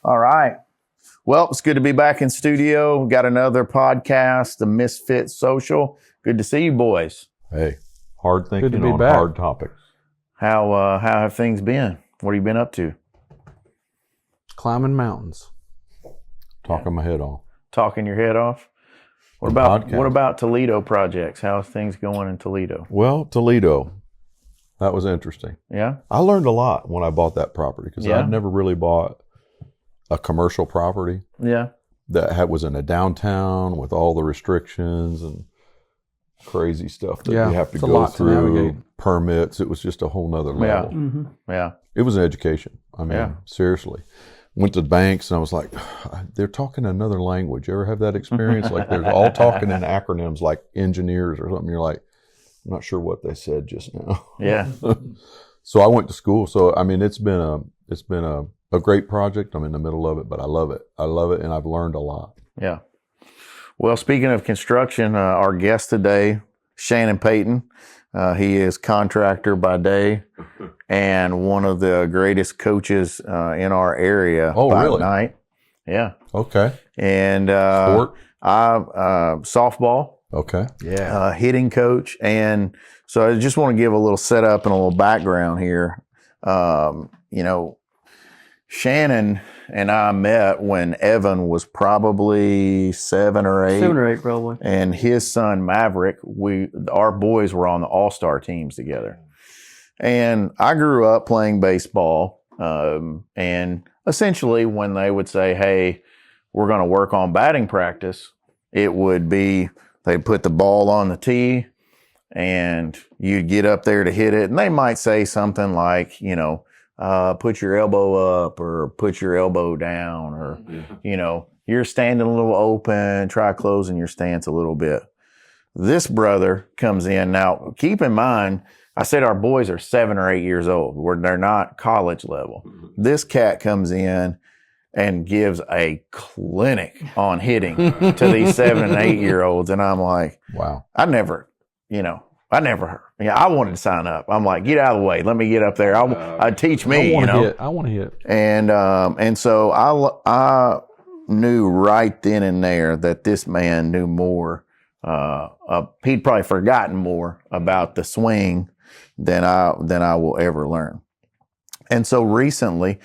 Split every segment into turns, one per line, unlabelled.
All right. Well, it's good to be back in studio. We've got another podcast, the Misfit Social. Good to see you boys.
Hey, hard thinking on hard topics.
How have things been? What have you been up to?
Climbing mountains.
Talking my head off.
Talking your head off? What about Toledo projects? How's things going in Toledo?
Well, Toledo, that was interesting.
Yeah?
I learned a lot when I bought that property because
Yeah.
I'd never really bought a commercial property
Yeah.
that was in a downtown with all the restrictions and crazy stuff that you have to go through, permits. It was just a whole nother level.
Yeah. Mm-hmm. Yeah.
It was an education. I mean, seriously. Went to banks and I was like, they're talking another language. You ever have that experience? Like they're all talking in acronyms like engineers or something. You're like, I'm not sure what they said just now.
Yeah.
So I went to school. So, I mean, it's been a great project. I'm in the middle of it, but I love it. I love it. And I've learned a lot.
Yeah. Well, speaking of construction, our guest today, Shannon Payton. He is contractor by day and one of the greatest coaches in our area by night. Yeah.
Okay.
And
sport?
Softball.
Okay.
Yeah. Hitting coach. And so I just want to give a little setup and a little background here. Shannon and I met when Evan was probably 7 or 8.
7 or 8, probably.
And his son, Maverick, our boys were on the all-star teams together. And I grew up playing baseball. And essentially when they would say, hey, we're going to work on batting practice, it would be they'd put the ball on the tee and you'd get up there to hit it. And they might say something like, put your elbow up or put your elbow down or, you're standing a little open, try closing your stance a little bit. This brother comes in. Now, keep in mind, I said our boys are 7 or 8 years old. They're not college level. This cat comes in and gives a clinic on hitting to these 7 and 8 year olds. And I'm like, wow, I wanted to sign up. I'm like, get out of the way. Let me get up there. I'd teach me,
I want to hit.
And so I knew right then and there that this man knew more. He'd probably forgotten more about the swing than I will ever learn. And so recently,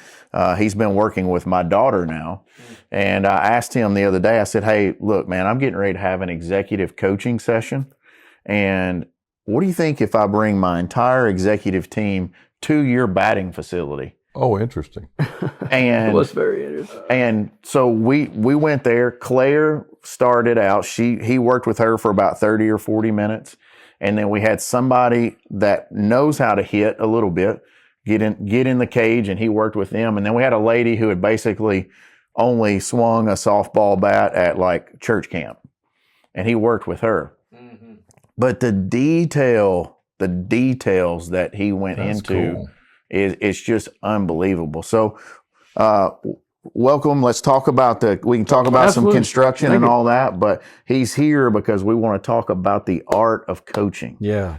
he's been working with my daughter now. And I asked him the other day, I said, hey, look, man, I'm getting ready to have an executive coaching session. And what do you think if I bring my entire executive team to your batting facility?
Oh, interesting.
And
it was very interesting.
And so we went there. Claire started out. He worked with her for about 30 or 40 minutes. And then we had somebody that knows how to hit a little bit, get in the cage, and he worked with them. And then we had a lady who had basically only swung a softball bat at like church camp. And he worked with her. Mm-hmm. But the details that he went into is just unbelievable. So, welcome. Let's talk about we can talk about some construction and all that, but he's here because we want to talk about the art of coaching.
Yeah.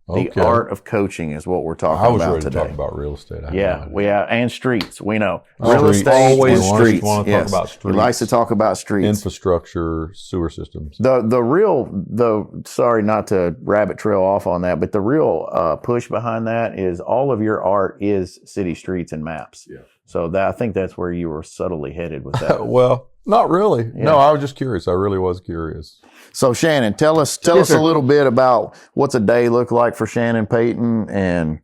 The art of coaching is what we're talking about today.
To talk about real estate.
And streets. We know
real estate
always and streets.
Want to talk about streets.
He likes to talk about streets,
infrastructure, sewer systems.
Sorry not to rabbit trail off on that, but the real push behind that is all of your art is city streets and maps. Yeah. So I think that's where you were subtly headed with that.
Well, not really. Yeah. No, I was just curious. I really was curious.
So Shannon, tell us a little bit about what's a day look like for Shannon Payton, and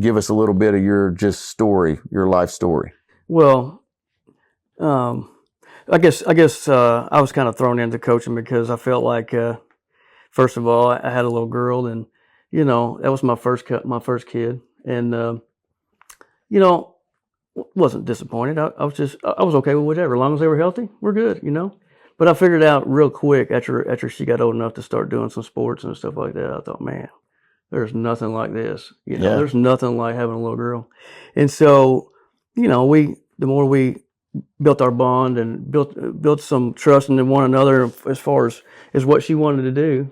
give us a little bit of your life story.
Well, I guess I was kind of thrown into coaching because I felt like, first of all, I had a little girl, and that was my first kid, and wasn't disappointed. I was okay with whatever, as long as they were healthy, we're good, But I figured out real quick after she got old enough to start doing some sports and stuff like that. I thought, man, there's nothing like this. There's nothing like having a little girl. And so, the more we built our bond and built some trust in one another as far as what she wanted to do.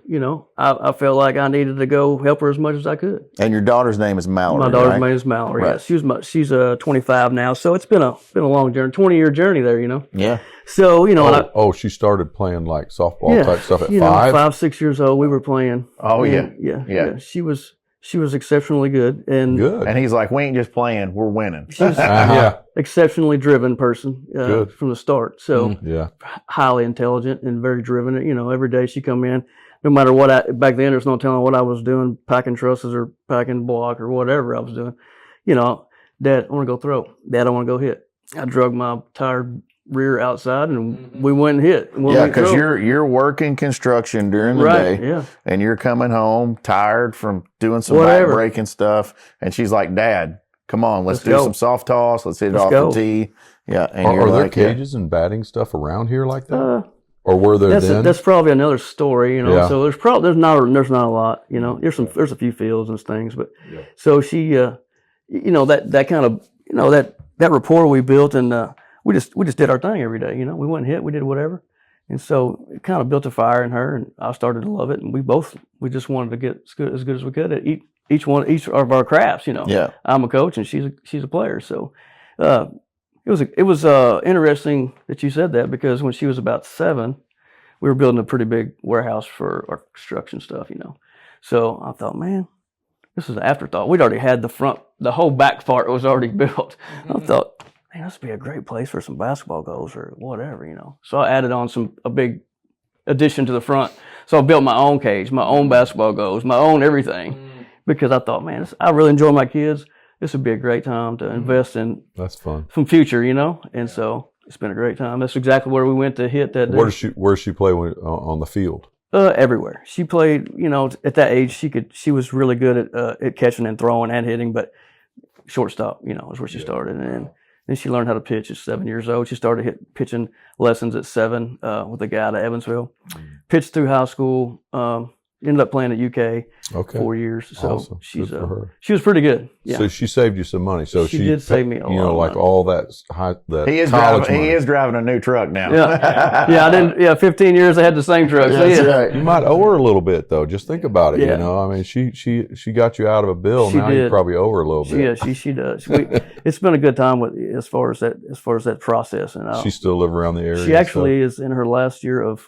I felt like I needed to go help her as much as I could.
And your daughter's name is Mallory.
My daughter's
right?
name is Mallory.
Right.
Yeah, she's 25 now, so it's been a long journey, 20-year journey there.
Yeah.
So and
she started playing like softball type stuff at 5?
5, 6 years old. We were playing.
Oh
yeah. She was exceptionally good, and
Good.
And he's like, we ain't just playing, we're winning.
she's
Yeah.
exceptionally driven person
Good.
from the start. So
Yeah.
highly intelligent and very driven. Every day she come in, no matter what. Back then, there's no telling what I was doing, packing trusses or packing block or whatever I was doing. Dad, I want to go throw. Dad, I want to go hit. I drug my tired rear outside, and we went and hit.
Yeah, because you're working construction during the day,
Yeah.
and you're coming home tired from doing some
Whatever.
back breaking stuff, and she's like, "Dad, come on, let's do
go.
some soft toss. Let's hit it
Let's
off
go."
the tee." Yeah, and
Are
you're
there
like, yeah.
cages and batting stuff around here like that? Or were there then?
That's probably another story,
Yeah.
So there's not a lot, There's a few fields and things, but so she, that kind of, that rapport we built, and we just did our thing every day. We went and hit, we did whatever, and so it kind of built a fire in her, and I started to love it, and we just wanted to get as good as we could at each of our crafts.
Yeah.
I'm a coach and she's a player, so. It was interesting that you said that, because when she was about 7, we were building a pretty big warehouse for our construction stuff, So I thought, man, this is an afterthought. We'd already had the whole back part was already built. I thought, man, this would be a great place for some basketball goals or whatever, So I added on a big addition to the front. So I built my own cage, my own basketball goals, my own everything, because I thought, man, I really enjoy my kids. This would be a great time to invest in
That's fun.
some future, And so it's been a great time. That's exactly where we went to hit that day.
Where does she play on the field?
Everywhere. She played, at that age, she was really good at catching and throwing and hitting, but shortstop, is where she started. And then she learned how to pitch at 7 years old. She started pitching lessons at 7 with a guy out of Evansville. Pitched through high school. Ended up playing at UK 4 years. So
Awesome. Good for her.
she was pretty good. Yeah.
So she saved you some money. So
She did save me a lot of
like
money.
all that
He is
college
driving.
money.
He is driving a new truck now.
Yeah. I didn't. Yeah, 15 years I had the same truck. So
That's
yeah.
right.
You might owe her a little bit though. Just think about it.
Yeah.
I mean, she got you out of a bill.
She
Now you
did.
probably owe her a little bit.
Yeah, she does. It's been a good time as far as that process, and
She still live around the area.
she
and
actually is in her last year of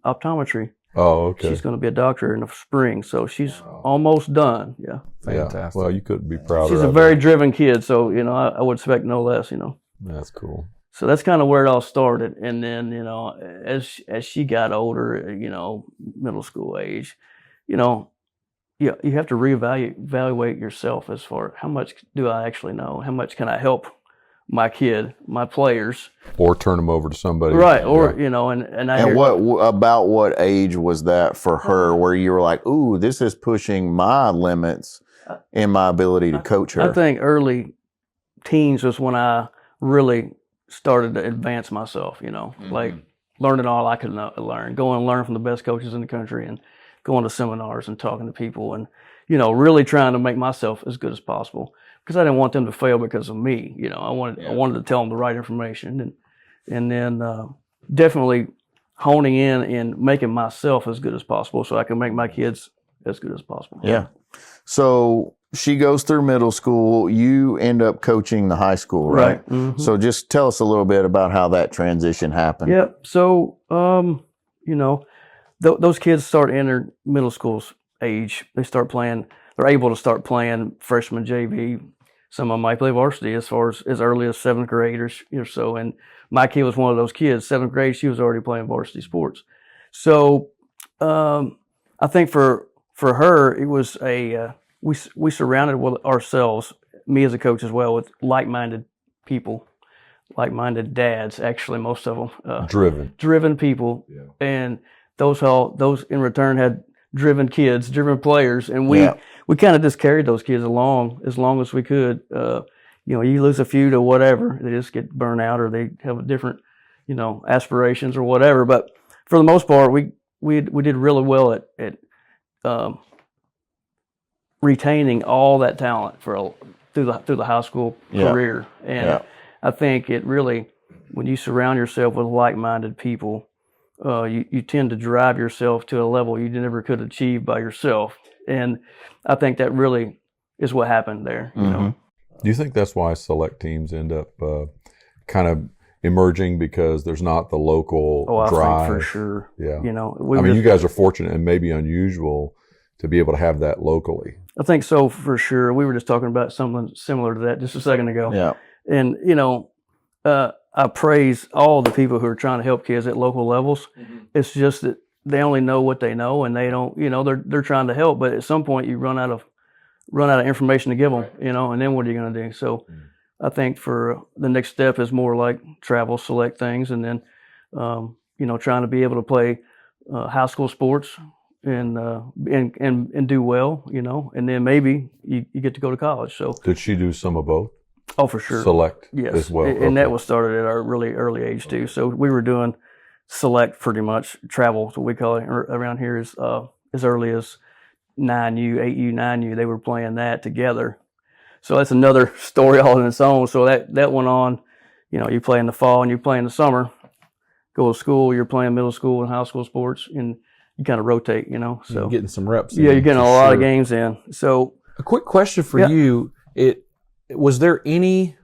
optometry.
stuff? Oh, okay.
She's going to be a doctor in the spring, so she's almost done. Yeah,
Yeah.
Fantastic.
Well, you couldn't be prouder.
she's a
of
very
her.
driven kid, so I would expect no less.
That's cool.
So that's kind of where it all started, and then as she got older, middle school age, you have to evaluate yourself as far how much do I actually know, how much can I help my kid, my players,
Or turn them over to somebody.
right? Or
Yeah.
and I
And
hear,
about what age was that for her, where you were like, "Ooh, this is pushing my limits in my ability to coach her"?
I think early teens was when I really started to advance myself, like learning all I could learn, going and learn from the best coaches in the country and going to seminars and talking to people and, really trying to make myself as good as possible because I didn't want them to fail because of me. I wanted to tell them the right information and then definitely honing in and making myself as good as possible so I can make my kids as good as possible.
Yeah. So she goes through middle school. You end up coaching the high school, right?
Mhm.
So just tell us a little bit about how that transition happened.
Yep. So, those kids start entering middle school's age. They start playing. They're able to start playing freshman JV. Some of them might play varsity as far as early as 7th grade or so. And my kid was one of those kids. 7th grade, she was already playing varsity sports. So, I think for her, it was we surrounded ourselves, me as a coach as well, with like-minded people, like-minded dads. Actually, most of them driven people, and those in return had driven kids, driven players, and we kind of just carried those kids along as long as we could. You lose a few to whatever, they just get burnt out or they have a different, aspirations or whatever. But for the most part, we did really well at retaining all that talent through the high school career, and I think it really when you surround yourself with like-minded people, you tend to drive yourself to a level you never could achieve by yourself. And I think that really is what happened there. You know?
Do you think that's why select teams end up kind of emerging, because there's not the local drive?
I think for sure.
Yeah.
You know,
you guys are fortunate and maybe unusual to be able to have that locally.
I think so for sure. We were just talking about something similar to that just a second ago.
Yeah.
And, you know, I praise all the people who are trying to help kids at local levels. It's just that they only know what they know, and they don't, you know, they're trying to help, but at some point you run out of information to give them, you know, and then what are you going to do? So I think for the next step is more like travel, select things, and then, you know, trying to be able to play high school sports and do well, you know, and then maybe you get to go to college. So
did she do some of both?
Oh, for sure.
Select
yes.
as well.
And that was started at our really early age too. So we were doing select pretty much. Travel, what we call it around here, is as early as 9U, 8U, 9U. They were playing that together. So that's another story all in its own. So that went on. You know, you play in the fall and you play in the summer. Go to school, you're playing middle school and high school sports, and you kind of rotate, you know. So
You're getting some reps.
Yeah, you're getting a lot of games in. So
a quick question for you. Was there any,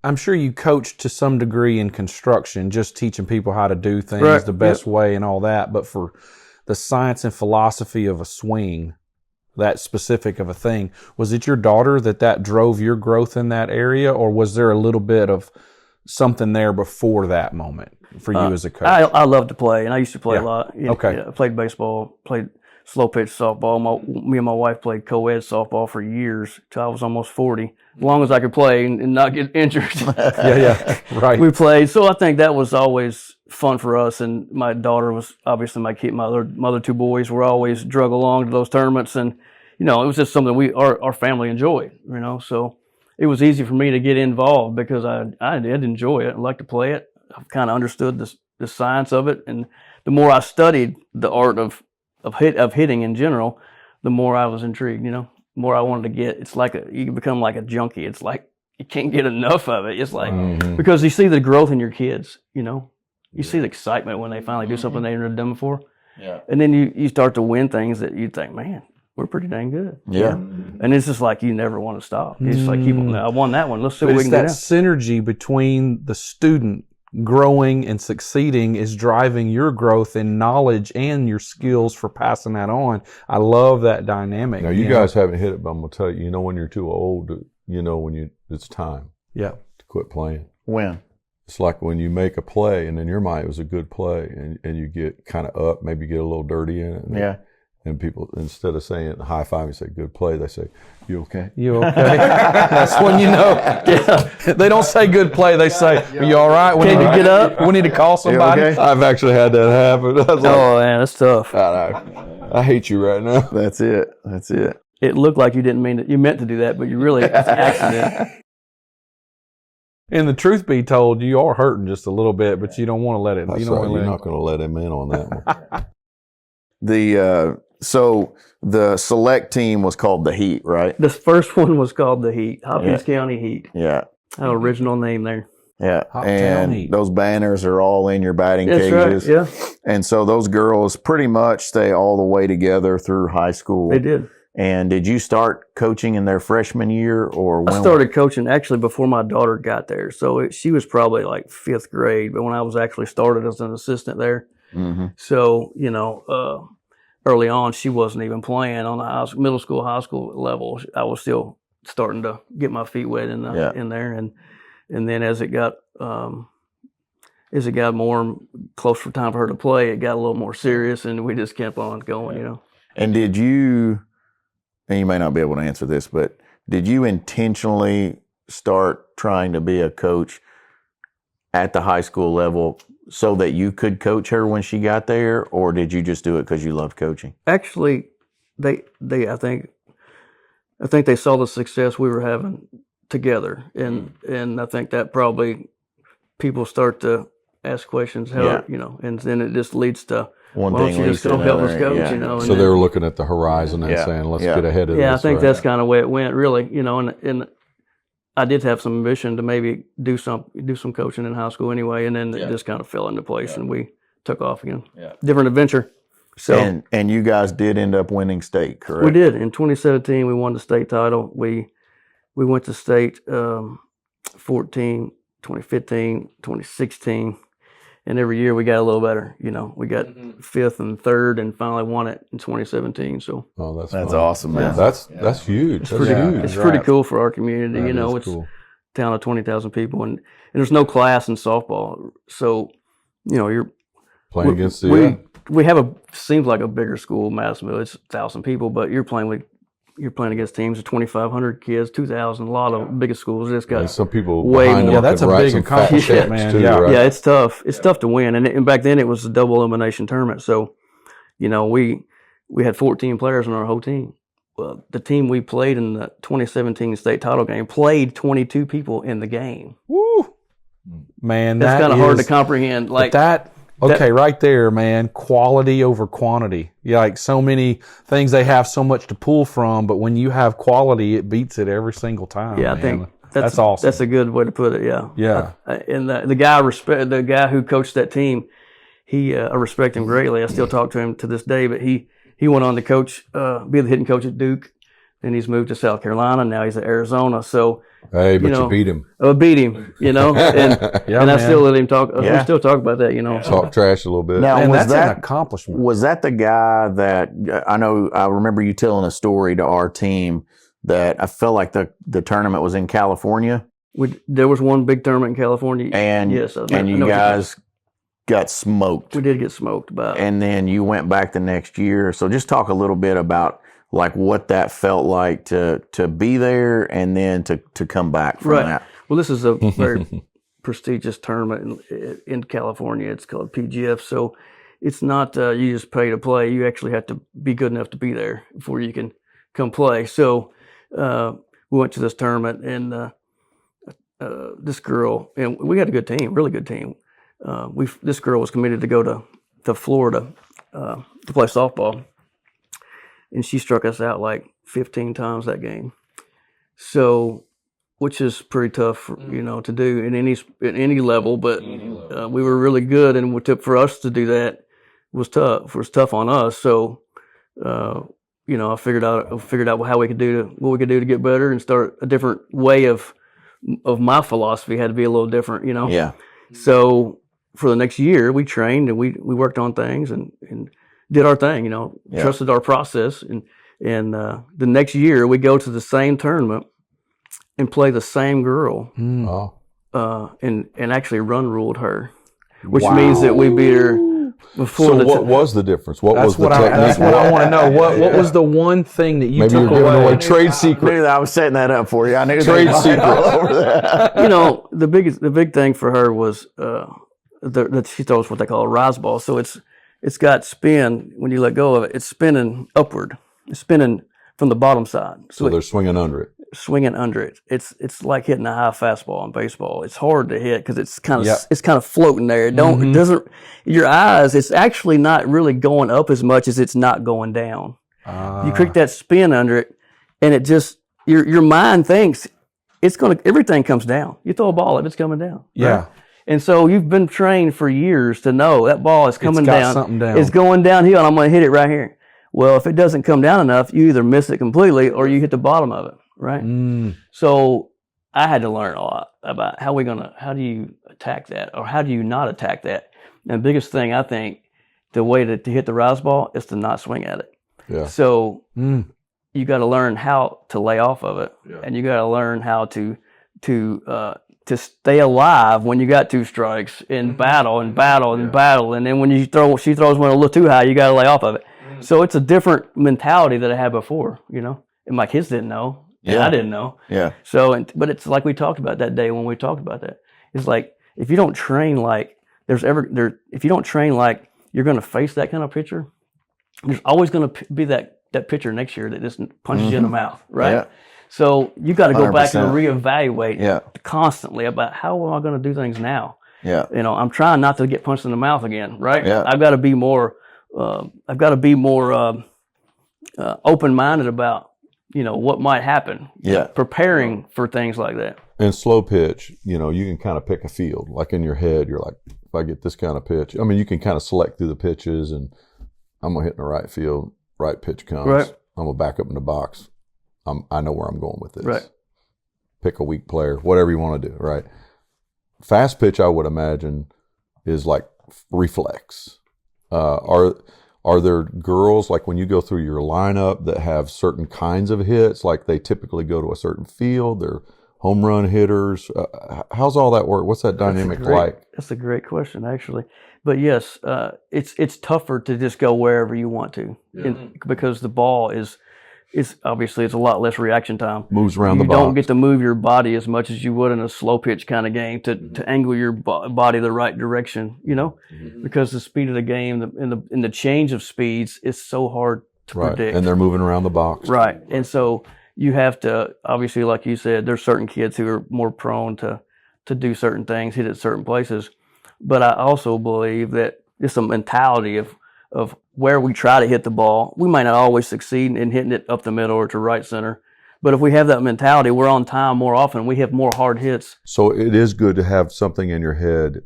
I'm sure you coached to some degree in construction, just teaching people how to do things the best way and all that, but for the science and philosophy of a swing, that specific of a thing, was it your daughter that drove your growth in that area, or was there a little bit of something there before that moment for you as a coach?
I love to play, and I used to play a lot.
Okay.
I played baseball, played slow pitch softball. Me and my wife played co-ed softball for years till I was almost 40. As long as I could play and not get injured.
Yeah, right.
We played. So I think that was always fun for us. And my daughter was obviously my kid. My other two boys were always drug along to those tournaments. And, you know, it was just something our family enjoyed, you know. So it was easy for me to get involved because I did enjoy it. I liked to play it. I kind of understood the science of it. And the more I studied the art of hitting in general, the more I was intrigued, you know, the more I wanted to get. It's like you become like a junkie. It's like you can't get enough of it. It's like, because you see the growth in your kids, you know, you see the excitement when they finally do something they never done before. Yeah. And then you start to win things that you think, man, we're pretty dang good.
Yeah.
And it's just like you never want to stop. It's just like, I won that one. Let's see what we can
do.
do.
It's that synergy between the student growing and succeeding is driving your growth in knowledge and your skills for passing that on. I love that dynamic.
Now, you guys haven't hit it, but I'm going to tell you, you know, when you're too old, you know, it's time to quit playing.
When?
It's like when you make a play and in your mind it was a good play and you get kind of up, maybe get a little dirty in it. And people, instead of saying high five, you say good play, they say, you okay?
You okay? That's when you know. Yeah. They don't say good play, they say, are you all right?
Can you get up?
We need to call somebody.
Okay?
I've actually had that happen. I was
Man, that's tough.
I hate you right now.
That's it.
It looked like you didn't mean it. You meant to do that, but you really, it's an accident.
And the truth be told, you are hurting just a little bit, but you don't want to let it.
You're not going to let him in on that one.
So the select team was called the Heat, right?
The first one was called the Heat, Hopkins County Heat.
Yeah.
Our original name there.
Yeah.
Hoptown Heat.
Those banners are all in your batting
Right,
cages.
yeah.
And so those girls pretty much stay all the way together through high school.
They did.
And did you start coaching in their freshman year or when?
I started coaching actually before my daughter got there. So she was probably like 5th grade, but when I was actually started as an assistant there. Mm-hmm. So, you know, early on, she wasn't even playing on the middle school, high school level. I was still starting to get my feet wet in there, and then as it got more close for time for her to play, it got a little more serious, and we just kept on going, you know.
And did you? And you may not be able to answer this, but did you intentionally start trying to be a coach at the high school level so that you could coach her when she got there, or did you just do it because you loved coaching?
Actually, I think they saw the success we were having together, and I think that probably people start to ask questions, you know, and then it just leads to
one
why
thing
don't you just come help us coach, you know?
So they were looking at the horizon and saying, let's get ahead of this.
Yeah, I think that's kind of the way it went, really, you know, and I did have some ambition to maybe do some coaching in high school anyway, and then it just kind of fell into place, and we took off again. Yeah. Different adventure. So
and you guys did end up winning state, correct?
We did. In 2017, we won the state title. We went to state 14, 2015, 2016, and every year we got a little better. You know, we got fifth and third, and finally won it in 2017 . So
that's awesome, man.
That's huge. That's huge.
It's pretty cool for our community. You know, it's a town of 20,000 people, and there's no class in softball. So, you know, you're
playing against
we have seems like a bigger school, Madisonville. It's 1,000 people, but you're playing against teams of 2,500 kids, 2,000. A lot of biggest schools. Just got
some people
way more.
Yeah, that's a big accomplishment, man.
Yeah, it's tough. It's tough to win, and back then it was a double elimination tournament. So, you know, we had 14 players on our whole team. Well, the team we played in the 2017 state title game played 22 people in the game.
Woo, man,
that's kind of hard to comprehend. Like
that. Okay, right there, man. Quality over quantity. Yeah, like so many things, they have so much to pull from, but when you have quality, it beats it every single time.
Yeah,
man.
I think
that's awesome.
That's a good way to put it. Yeah.
Yeah.
And the guy who coached that team, I respect him greatly. I still talk to him to this day. But he went on to coach, be the hitting coach at Duke. Then he's moved to South Carolina. Now he's at Arizona. So.
Hey, but you beat him.
Beat him, you know, and I still let him talk. We still talk about that, you know.
Talk trash a little bit.
Now,
that's an accomplishment.
Was that the guy that I remember you telling a story to our team that I felt like the tournament was in California?
There was one big tournament in California.
And
yes,
and you guys got smoked.
We did get smoked by.
And then you went back the next year. So just talk a little bit about like what that felt like to be there and then to come back from that.
Well, this is a very prestigious tournament in California. It's called PGF. So it's not you just pay to play. You actually have to be good enough to be there before you can come play. So we went to this tournament, and this girl, and we had a good team, really good team. This girl was committed to go to Florida to play softball. And she struck us out like 15 times that game. So, which is pretty tough, you know, to do in any level. But we were really good, and for us to do that was tough. It was tough on us. So, you know, I figured out what we could do to get better and start a different way of my philosophy had to be a little different, you know.
Yeah.
So for the next year, we trained and we worked on things and did our thing, you know, trusted our process. And the next year we go to the same tournament and play the same girl. And actually run ruled her, which means that we beat her before.
So what was the difference? What was the technique?
That's what I want to know. What was the one thing that you took
you're
away?
Away trade secret.
I was setting that up for you. I knew
trade secret.
Over that.
You know, the big thing for her was that she throws what they call a rise ball. So it's got spin when you let go of it. It's spinning upward. It's spinning from the bottom side.
So they're swinging under it.
Swinging under it. It's like hitting a high fastball in baseball. It's hard to hit because it's kind of floating there. It doesn't. Your eyes. It's actually not really going up as much as it's not going down. You create that spin under it, and it just your mind thinks everything comes down. You throw a ball up, it's coming down.
Yeah.
Right? And so you've been trained for years to know that ball is coming down.
Something down.
It's going downhill, and I'm going to hit it right here. Well, if it doesn't come down enough, you either miss it completely or you hit the bottom of it, right? So I had to learn a lot about how do you attack that or how do you not attack that? And the biggest thing, I think, the way to hit the rise ball is to not swing at it.
Yeah.
So you got to learn how to lay off of it, and you got to learn how to stay alive when you got two strikes and battle. And then when she throws one a little too high, you got to lay off of it. So it's a different mentality that I had before, you know, and my kids didn't know, and I didn't know.
Yeah.
So, but it's like we talked about that day when we talked about that. It's like, if you don't train like if you don't train like you're going to face that kind of pitcher, there's always going to be that pitcher next year that just punches you in the mouth, right? Yeah. So you got to go 100%. Back and reevaluate constantly about how am I going to do things now?
Yeah.
You know, I'm trying not to get punched in the mouth again, right?
Yeah.
I've got to be more open-minded about what might happen.
Yeah.
Preparing for things like that.
And slow pitch, you can kind of pick a field. Like in your head, you're like, if I get this kind of pitch, I mean, you can kind of select through the pitches, and I'm going to hit in the right field, right pitch comes.
Right.
I'm going to back up in the box. I know where I'm going with this.
Right.
Pick a weak player, whatever you want to do, right? Fast pitch, I would imagine, is like reflex. Are there girls, like when you go through your lineup, that have certain kinds of hits, like they typically go to a certain field, they're home run hitters? How's all that work? What's that dynamic like?
That's a great question, actually. But yes, it's tougher to just go wherever you want to, because the ball is obviously it's a lot less reaction time.
Moves around the box.
You don't get to move your body as much as you would in a slow pitch kind of game to angle your body the right direction, because the speed of the game in the change of speeds is so hard to predict.
And they're moving around the box.
Right. And so you have to, obviously, like you said, there's certain kids who are more prone to do certain things, hit at certain places. But I also believe that it's a mentality of where we try to hit the ball. We might not always succeed in hitting it up the middle or to right center. But if we have that mentality, we're on time more often. We have more hard hits.
So it is good to have something in your head,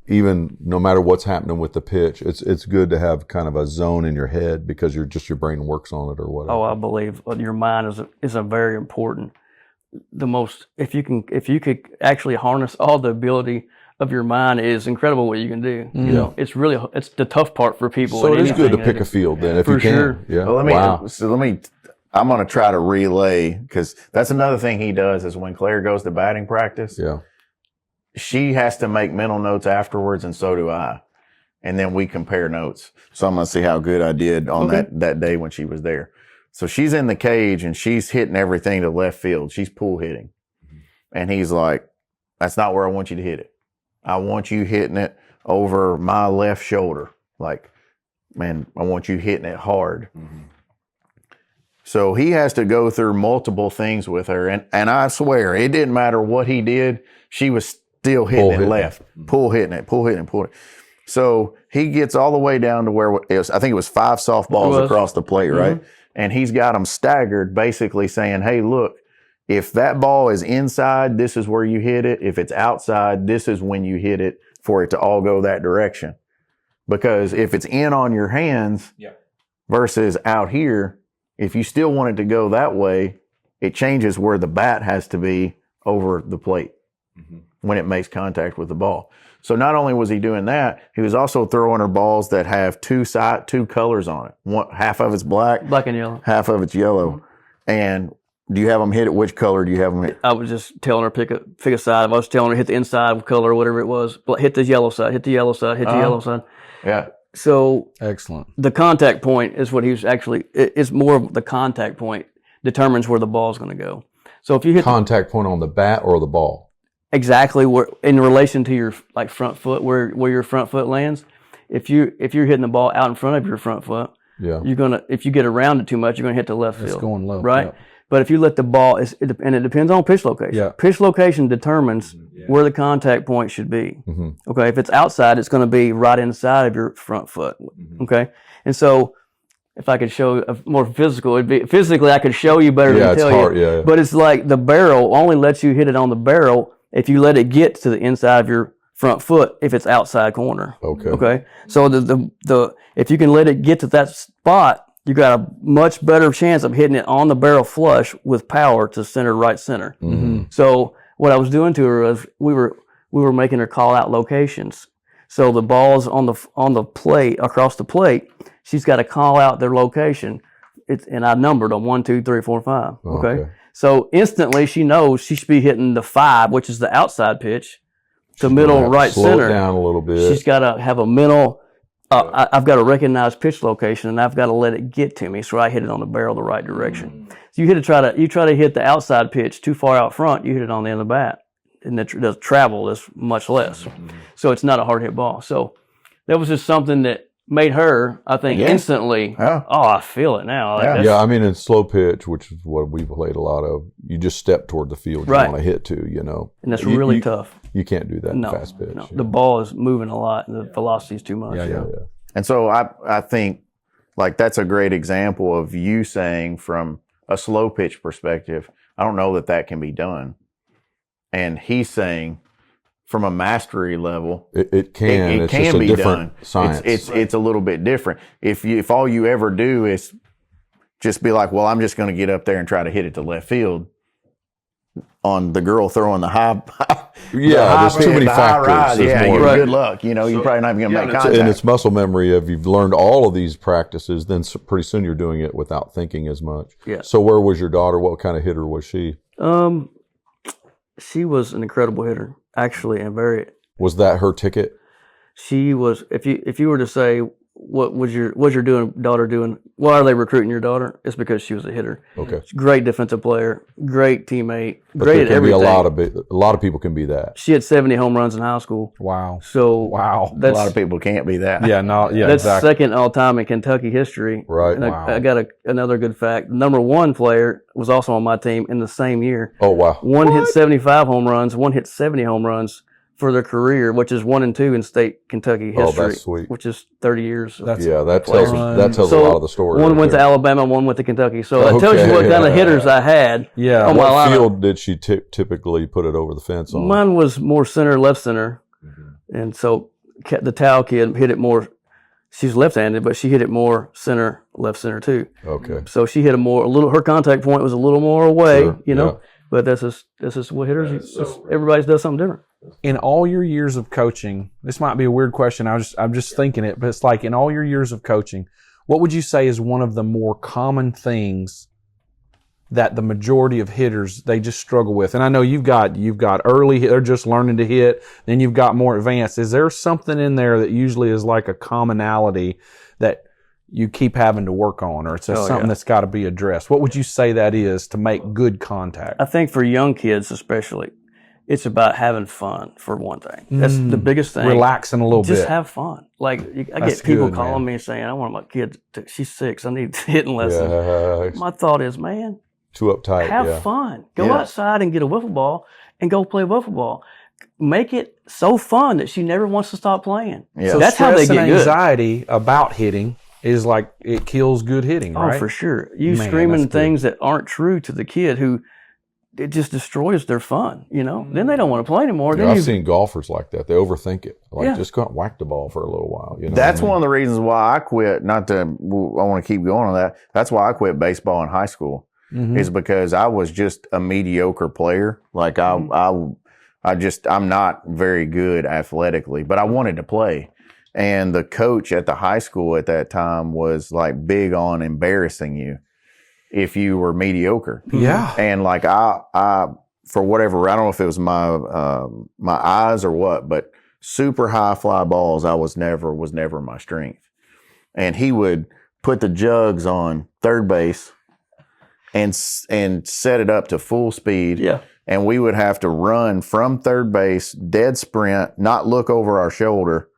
even no matter what's happening with the pitch. It's good to have kind of a zone in your head, because your brain works on it or whatever.
Oh, I believe your mind is a very important. If you could actually harness all the ability of your mind, is incredible what you can do. It's the tough part for people.
So it is good to pick a field then, if you can.
Sure.
Yeah.
Well, I'm going to try to relay, because that's another thing he does is when Claire goes to batting practice, she has to make mental notes afterwards, and so do I. And then we compare notes. So I'm going to see how good I did on that day when she was there. So she's in the cage and she's hitting everything to left field. She's pull hitting. And he's like, that's not where I want you to hit it. I want you hitting it over my left shoulder. Like, man, I want you hitting it hard. So he has to go through multiple things with her. And I swear, it didn't matter what he did. She was still hitting it left. Pull hitting it. So he gets all the way down to where I think it was 5 softballs across the plate, right? And he's got them staggered, basically saying, hey, look, if that ball is inside, this is where you hit it. If it's outside, this is when you hit it, for it to all go that direction. Because if it's in on your hands versus out here, if you still want it to go that way, it changes where the bat has to be over the plate when it makes contact with the ball. So not only was he doing that, he was also throwing her balls that have two colors on it. Half of it's black
and yellow.
Half of it's yellow. And do you have them hit it? Which color do you have them hit?
I was just telling her pick a side. I was telling her hit the inside color or whatever it was. Hit the yellow side. Hit the yellow side. Hit the yellow side.
Yeah.
So
excellent.
The contact point is what he's actually. It's more of the contact point determines where the ball's going to go. So if you hit
contact point on the bat or the ball,
exactly where in relation to your front foot, where your front foot lands. If you're hitting the ball out in front of your front foot, you're gonna. If you get around it too much, you're gonna hit the left field.
It's going low,
right?
Yep.
But if you let the ball, and it depends on pitch location.
Yeah.
Pitch location determines where the contact point should be. Okay, if it's outside, it's going to be right inside of your front foot. Okay, and so if I could show a more physical, it'd be physically I could show you better than tell
hard,
you. But it's like the barrel only lets you hit it on the barrel if you let it get to the inside of your front foot if it's outside corner. Okay. So the if you can let it get to that spot, you got a much better chance of hitting it on the barrel flush with power to right center. So what I was doing to her was we were making her call out locations. So the ball's on the plate, across the plate, she's got to call out their location. And I numbered them 1, 2, 3, 4, 5. Okay. So instantly she knows she should be hitting the 5, which is the outside pitch, to middle right
slow
center.
It down a little bit.
She's got to have a mental. I've got to recognize pitch location, and I've got to let it get to me, so I hit it on the barrel the right direction. So you try to hit the outside pitch too far out front, you hit it on the end of the bat, and the travel is much less. So it's not a hard hit ball. So that was just something that made her, I think, instantly. I feel it now.
I mean, in slow pitch, which is what we played a lot of, you just step toward the field you want to hit to,
and that's really tough.
You can't do that in fast pitch.
No. The ball is moving a lot, and the velocity is too much.
And so I think like that's a great example of you saying from a slow pitch perspective, I don't know that can be done. And he's saying from a mastery level,
it can. It's
can
just a
be
different
done.
science.
It's a little bit different. If all you ever do is just be like, well, I'm just going to get up there and try to hit it to left field on the girl throwing the high.
There's too many factors.
Good luck. You're probably not even going to make contact.
And it's muscle memory. If you've learned all of these practices, then pretty soon you're doing it without thinking as much.
Yeah.
So where was your daughter? What kind of hitter was she?
She was an incredible hitter, actually, and very.
Was that her ticket?
She was. If you were to say what was your daughter doing? Why are they recruiting your daughter? It's because she was a hitter.
Okay.
Great defensive player, great teammate,
But
great
there
at
can
everything.
be a lot of people can be that.
She had 70 home runs in high school.
Wow.
So
wow,
a lot of people can't be that.
Yeah, no, yeah,
that's
exactly.
second all time in Kentucky history.
Right.
And
Wow.
I got another good fact. The number one player was also on my team in the same year.
Oh wow.
One hit 75 home runs. One hit 70 home runs for their career, which is 1 and 2 in state Kentucky history.
Oh, that's sweet.
Which is 30 years.
That tells a lot of the story.
One
right
went
there.
to Alabama, one went to Kentucky. So that tells you what kind of hitters I had.
Yeah.
on my
What
lineup.
field did she typically put it over the fence on?
Mine was more center, left center. And so the Tao kid hit it more. She's left-handed, but she hit it more center, left center too.
Okay.
So she hit her contact point was a little more away,
Sure, yeah.
But that's just what hitters. Everybody does something different.
In all your years of coaching, this might be a weird question. I'm just thinking it, but it's like in all your years of coaching, what would you say is one of the more common things that the majority of hitters they just struggle with? And I know you've got early, they're just learning to hit, then you've got more advanced. Is there something in there that usually is like a commonality that you keep having to work on, or it's something that's got to be addressed? What would you say that is to make good contact?
I think for young kids especially, it's about having fun, for one thing. That's the biggest thing.
Relaxing a little bit.
Just have fun. Like, I
That's
get people
good,
calling
man.
me saying, I want my kid she's 6, I need hitting lessons.
Yeah.
My thought is, man,
Too uptight.
have fun. Go outside and get a wiffle ball and go play wiffle ball. Make it so fun that she never wants to stop playing.
Yeah.
So
that's how they
stress
get
and
good.
anxiety about hitting is like it kills good hitting, right?
Oh, for sure. You
Man,
screaming
that's good.
things that aren't true to the kid who it just destroys their fun, Then they don't want to play anymore. Then
I've seen golfers like that. They overthink it. Just go out and whack the ball for a little while.
That's one of the reasons why I quit. I want to keep going on that. That's why I quit baseball in high school. Is because I was just a mediocre player. Like I'm not very good athletically, but I wanted to play. And the coach at the high school at that time was like big on embarrassing you if you were mediocre.
Yeah.
And like I for whatever, I don't know if it was my eyes or what, but super high fly balls was never my strength. And he would put the jugs on third base and set it up to full speed.
Yeah.
And we would have to run from third base, dead sprint, not look over our shoulder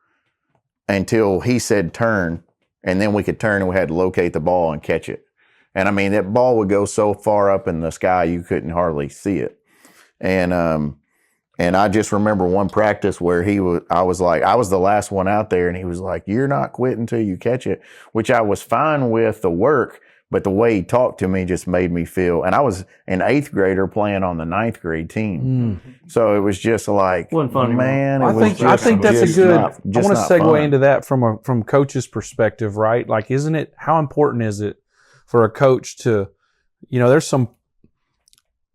until he said turn. And then we could turn and we had to locate the ball and catch it. And I mean, that ball would go so far up in the sky, you couldn't hardly see it. And I just remember one practice where I was the last one out there and he was like, you're not quitting until you catch it, which I was fine with the work. But the way he talked to me just made me feel, and I was an 8th grader playing on the 9th grade team. So it was just like,
Wasn't fun anymore.
man,
I think that's a good. I want to segue into that from coach's perspective, right? Like, isn't it? How important is it for a coach to, there's some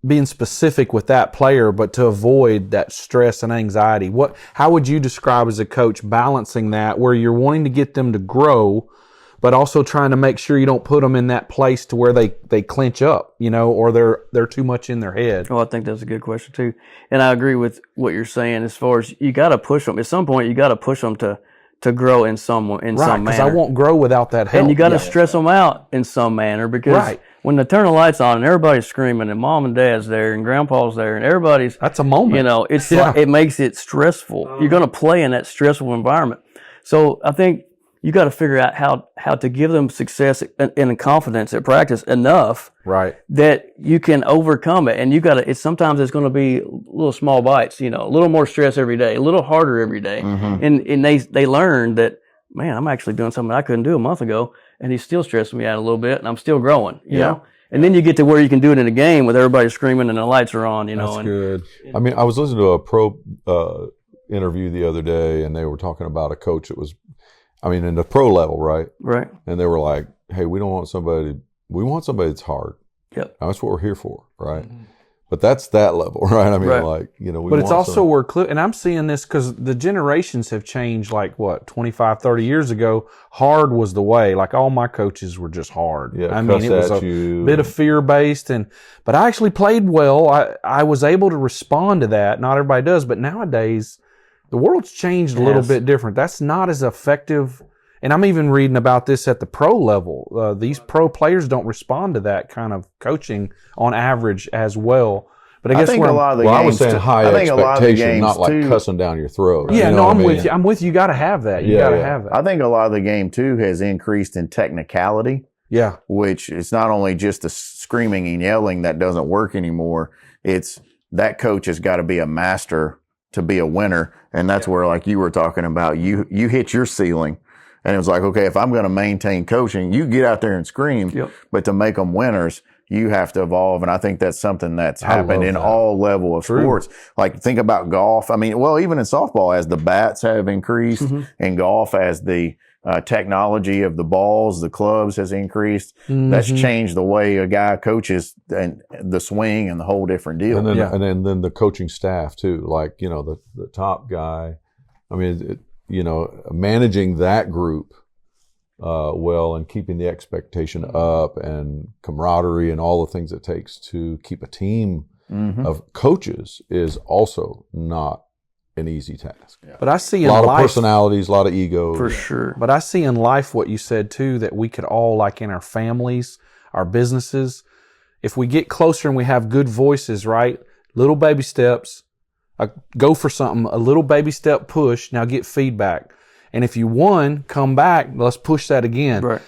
being specific with that player, but to avoid that stress and anxiety. How would you describe as a coach balancing that, where you're wanting to get them to grow, but also trying to make sure you don't put them in that place to where they clinch up, or they're too much in their head?
Oh, I think that's a good question too. And I agree with what you're saying as far as you got to push them. At some point, you got to push them to grow in some manner.
Because I won't grow without that help.
And you got to stress them out in some manner because when they turn the lights on and everybody's screaming and mom and dad's there and grandpa's there and everybody's,
that's a moment.
It's like, it makes it stressful. You're going to play in that stressful environment. So I think you got to figure out how to give them success and confidence at practice enough that you can overcome it. And you got to, sometimes it's going to be little small bites, a little more stress every day, a little harder every day. And they learn that, man, I'm actually doing something I couldn't do a month ago and he's still stressing me out a little bit and I'm still growing, you know? And then you get to where you can do it in a game with everybody screaming and the lights are on,
That's good.
I mean, I was listening to a pro interview the other day, and they were talking about a coach that was, I mean, in the pro level, right?
Right.
And they were like, hey, we want somebody that's hard.
Yep.
That's what we're here for, right? Mm-hmm. But that's that level, right? I mean, like, you know,
but it's also where, and I'm seeing this because the generations have changed, like, 25, 30 years ago, hard was the way. Like, all my coaches were just hard.
Yeah,
I mean, it was a bit of fear-based, but I actually played well. I was able to respond to that. Not everybody does, but nowadays, the world's changed a little bit different. That's not as effective. And I'm even reading about this at the pro level. These pro players don't respond to that kind of coaching on average as well. But I guess
think a lot of the games,
I was saying high expectation, not like cussing down your throat.
Yeah, you know I'm with you. I'm with you. You got to have that. You got to have that.
I think a lot of the game too has increased in technicality.
Yeah,
which it's not only just the screaming and yelling that doesn't work anymore. It's that coach has got to be a master to be a winner, and that's where, like you were talking about, you hit your ceiling. And it was like, okay, if I'm going to maintain coaching, you get out there and scream, but to make them winners, you have to evolve. And I think that's something that's happened in all level of sports. Like, think about golf. I mean, well, even in softball, as the bats have increased, in golf, as the technology of the balls, the clubs has increased, that's changed the way a guy coaches and the swing and the whole different deal.
And then the coaching staff too, like, you know, the top guy. I mean, you know, managing that group well and keeping the expectation up and camaraderie and all the things it takes to keep a team of coaches is also not an easy task. Yeah.
But I see
a lot of personalities, a lot of egos.
For sure.
But I see in life what you said too, that we could all, like in our families, our businesses, if we get closer and we have good voices, right? Little baby steps. Go for something, a little baby step push, now get feedback. And if you won, come back, let's push that again.
Right.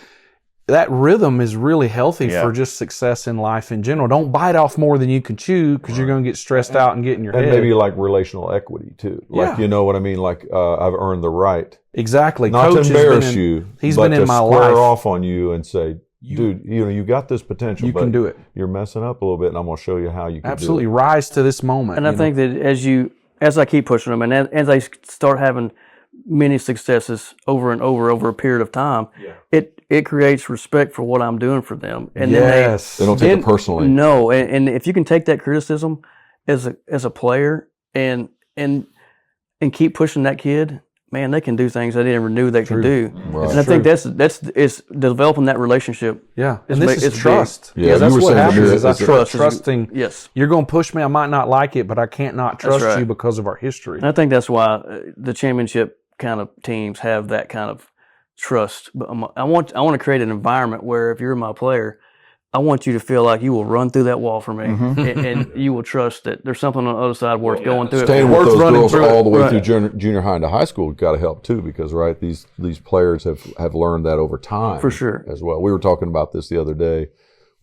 That rhythm is really healthy for just success in life in general. Don't bite off more than you can chew because you're going to get stressed out and get in your head.
And maybe like relational equity too. Like, you know what I mean? Like, I've earned the right.
Exactly.
Not Coach to embarrass you,
he's
but
been in my
to square
life.
off on you and say, dude, you know, you got this potential.
You can do it.
You're messing up a little bit, and I'm going to show you how you can
absolutely
do it.
Rise to this moment.
And I think that as I keep pushing them, and as I start having many successes over and over a period of time, it creates respect for what I'm doing for them. And
then they don't take it personally.
No, and if you can take that criticism as a player and keep pushing that kid, man, they can do things they never knew they could do. Right. And I think it's developing that relationship.
Yeah, and this is trust.
Yeah,
that's what happens is I start trusting.
Yes.
You're going to push me. I might not like it, but I can't not trust you because of our history.
And I think that's why the championship kind of teams have that kind of trust. But I want to create an environment where if you're my player, I want you to feel like you will run through that wall for me, and you will trust that there's something on the other side worth going through.
Staying with those girls all the way through junior high into high school got to help too, because these players have learned that over time
for sure
as well. We were talking about this the other day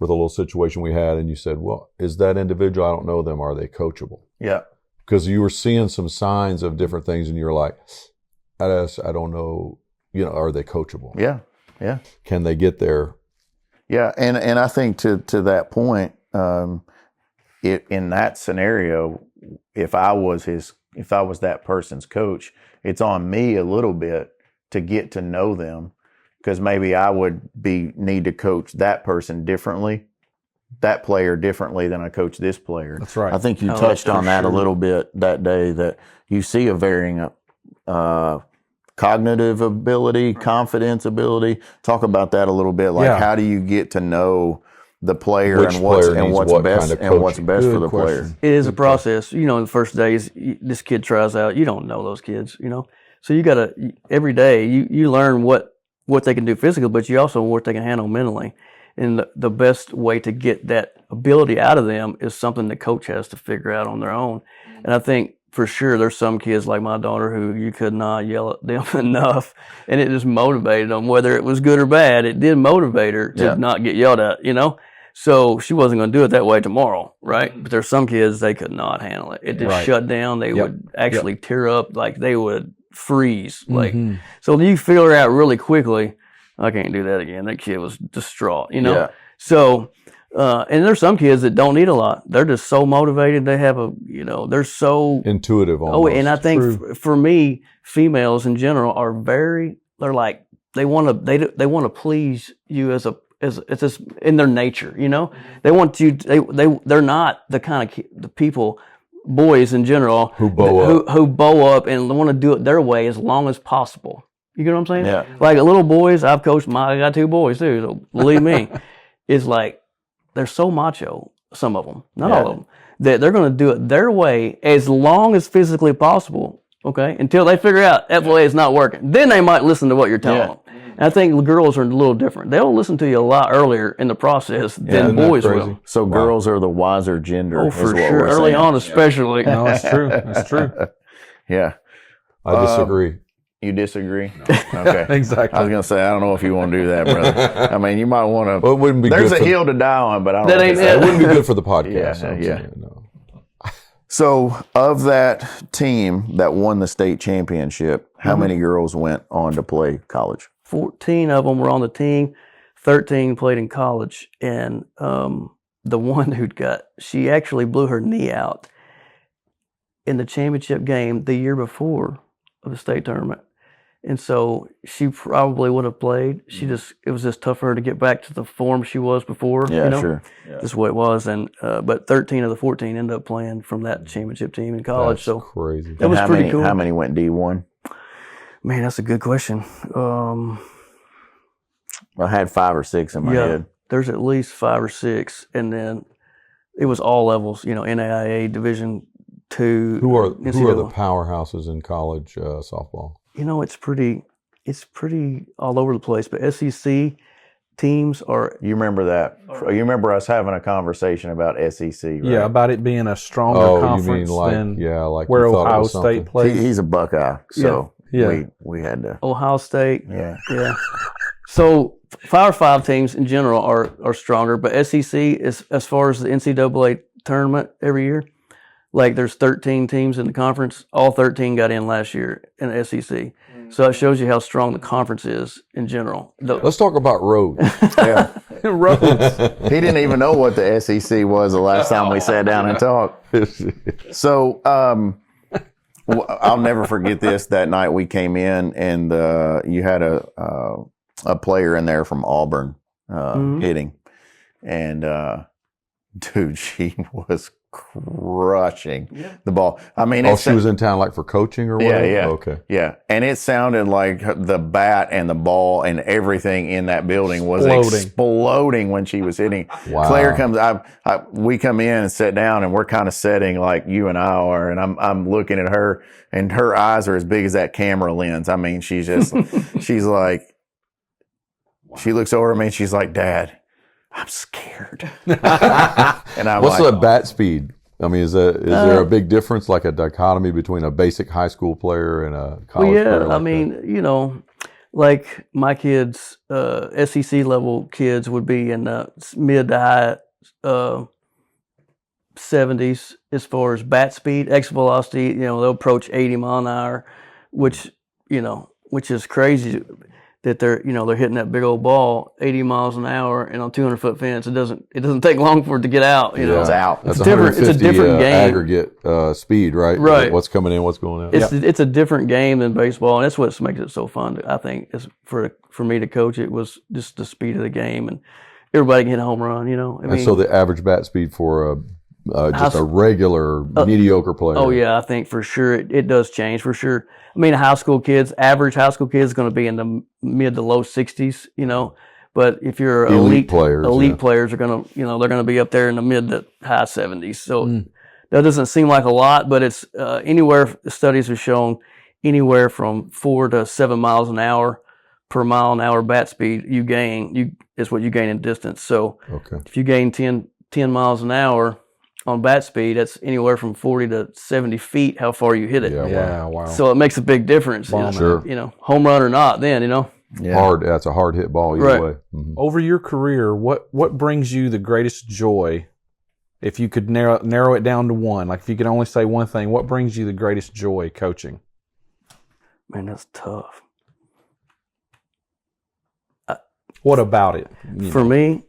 with a little situation we had, and you said, "Well, is that individual? I don't know them. Are they coachable?"
Yeah,
because you were seeing some signs of different things, and you're like, "I don't know. You know, are they coachable?
Yeah.
Can they get there?"
Yeah, and I think to that point, in that scenario, if I was that person's coach, it's on me a little bit to get to know them, because maybe I would need to coach that person differently, that player differently than I coach this player.
That's right.
I think you touched on that a little bit that day, that you see a varying cognitive ability, confidence ability. Talk about that a little bit. Like, how do you get to know the player and what's best for the player?
It is a process. You know, in the first days, this kid tries out. You don't know those kids, you know. So you got to, every day, you learn what they can do physically, but you also what they can handle mentally. And the best way to get that ability out of them is something the coach has to figure out on their own. And I think, for sure, there's some kids like my daughter who you could not yell at them enough, and it just motivated them. Whether it was good or bad, it did motivate her to not get yelled at, you know? So she wasn't going to do it that way tomorrow, right? But there's some kids, they could not handle it. It just shut down. They would actually tear up, like they would freeze. Like, so you figure out really quickly, I can't do that again. That kid was distraught, you know? Yeah. So And there's some kids that don't need a lot. They're just so motivated. They have they're so
intuitive almost.
Oh, and I think for me, females in general are they're like, they want to please you as it's in their nature, They want you, they're not the kind of the people, boys in general, who bow up and want to do it their way as long as possible. You get what I'm saying?
Yeah.
Like little boys, I got 2 boys too, so believe me, it's like, they're so macho, some of them, not all of them, that they're going to do it their way as long as physically possible, okay, until they figure out that way is not working. Then they might listen to what you're telling them. And I think girls are a little different. They'll listen to you a lot earlier in the process than boys will.
So girls are the wiser gender.
Oh, for sure. Early on especially.
No, that's true. That's true.
Yeah.
I disagree.
You disagree? No. Okay.
Exactly.
I was going to say, I don't know if you want to do that, brother. I mean, you might want to.
Well, it wouldn't be
there's
good
a hill to die on, but I don't know.
It wouldn't be good for the podcast.
Yeah. No. So, of that team that won the state championship, how many girls went on to play college?
14 of them were on the team. 13 played in college. And the one she actually blew her knee out in the championship game the year before of the state tournament. And so she probably would have played. It was just tough for her to get back to the form she was before.
Yeah, sure.
That's what it was. And but 13 of the 14 ended up playing from that championship team in college.
That's
so
crazy.
That was pretty cool.
How many went D1?
Man, that's a good question.
I had 5 or 6 in my head.
There's at least 5 or 6, and then it was all levels. NAIA Division II.
Who are the powerhouses in college softball?
It's pretty all over the place. But SEC teams are.
You remember that? You remember us having a conversation about SEC, right?
Yeah, about it being a stronger conference than where Ohio State plays.
He's a Buckeye, so we had to.
Ohio State.
Yeah.
So Power 5 teams in general are stronger, but SEC is, as far as the NCAA tournament every year, like there's 13 teams in the conference. All 13 got in last year in the SEC. So it shows you how strong the conference is in general.
Let's talk about Rhodes.
Yeah.
Rhodes.
He didn't even know what the SEC was the last time we sat down and talked. So I'll never forget this. That night we came in and you had a player in there from Auburn hitting. And dude, she was crushing the ball. I mean,
she was in town like for coaching or whatever?
Yeah.
Okay.
Yeah. And it sounded like the bat and the ball and everything in that building was exploding when she was hitting.
Wow.
Claire comes, we come in and sit down and we're kind of setting like you and I are. And I'm looking at her and her eyes are as big as that camera lens. I mean, she's just, she's like, she looks over at me and she's like, Dad, I'm scared. And I'm
What's
like,
the bat speed? I mean, is there a big difference, like a dichotomy between a basic high school player and a college player?
I mean, like my kids, SEC level kids would be in the mid to high 70s as far as bat speed, exit velocity. They'll approach 80 mile an hour, which is crazy. That they're hitting that big old ball 80 miles an hour and on 200-foot fence. It doesn't take long for it to get out.
It's out.
That's
different. It's a different game.
Aggregate speed, right?
Right.
What's coming in, what's going out.
It's a different game than baseball, and that's what makes it so fun. I think is for me to coach it was just the speed of the game, and everybody can hit a home run.
And so the average bat speed for just a regular mediocre player.
Oh yeah, I think for sure it does change for sure. I mean, average high school kids is going to be in the mid to low 60s, But if you're elite players are going to, they're going to be up there in the mid to high 70s. So that doesn't seem like a lot, but it's anywhere. Studies have shown anywhere from 4 to 7 miles an hour per mile an hour bat speed is what you gain in distance. So if you gain 10 miles an hour on bat speed, that's anywhere from 40 to 70 feet how far you hit it.
Yeah, wow.
So it makes a big difference.
Sure.
Home run or not, then,
Hard. That's a hard hit ball either way. Mm-hmm.
Over your career, what brings you the greatest joy? If you could narrow it down to one, like if you could only say one thing, what brings you the greatest joy coaching?
Man, that's tough.
What about it?
For me,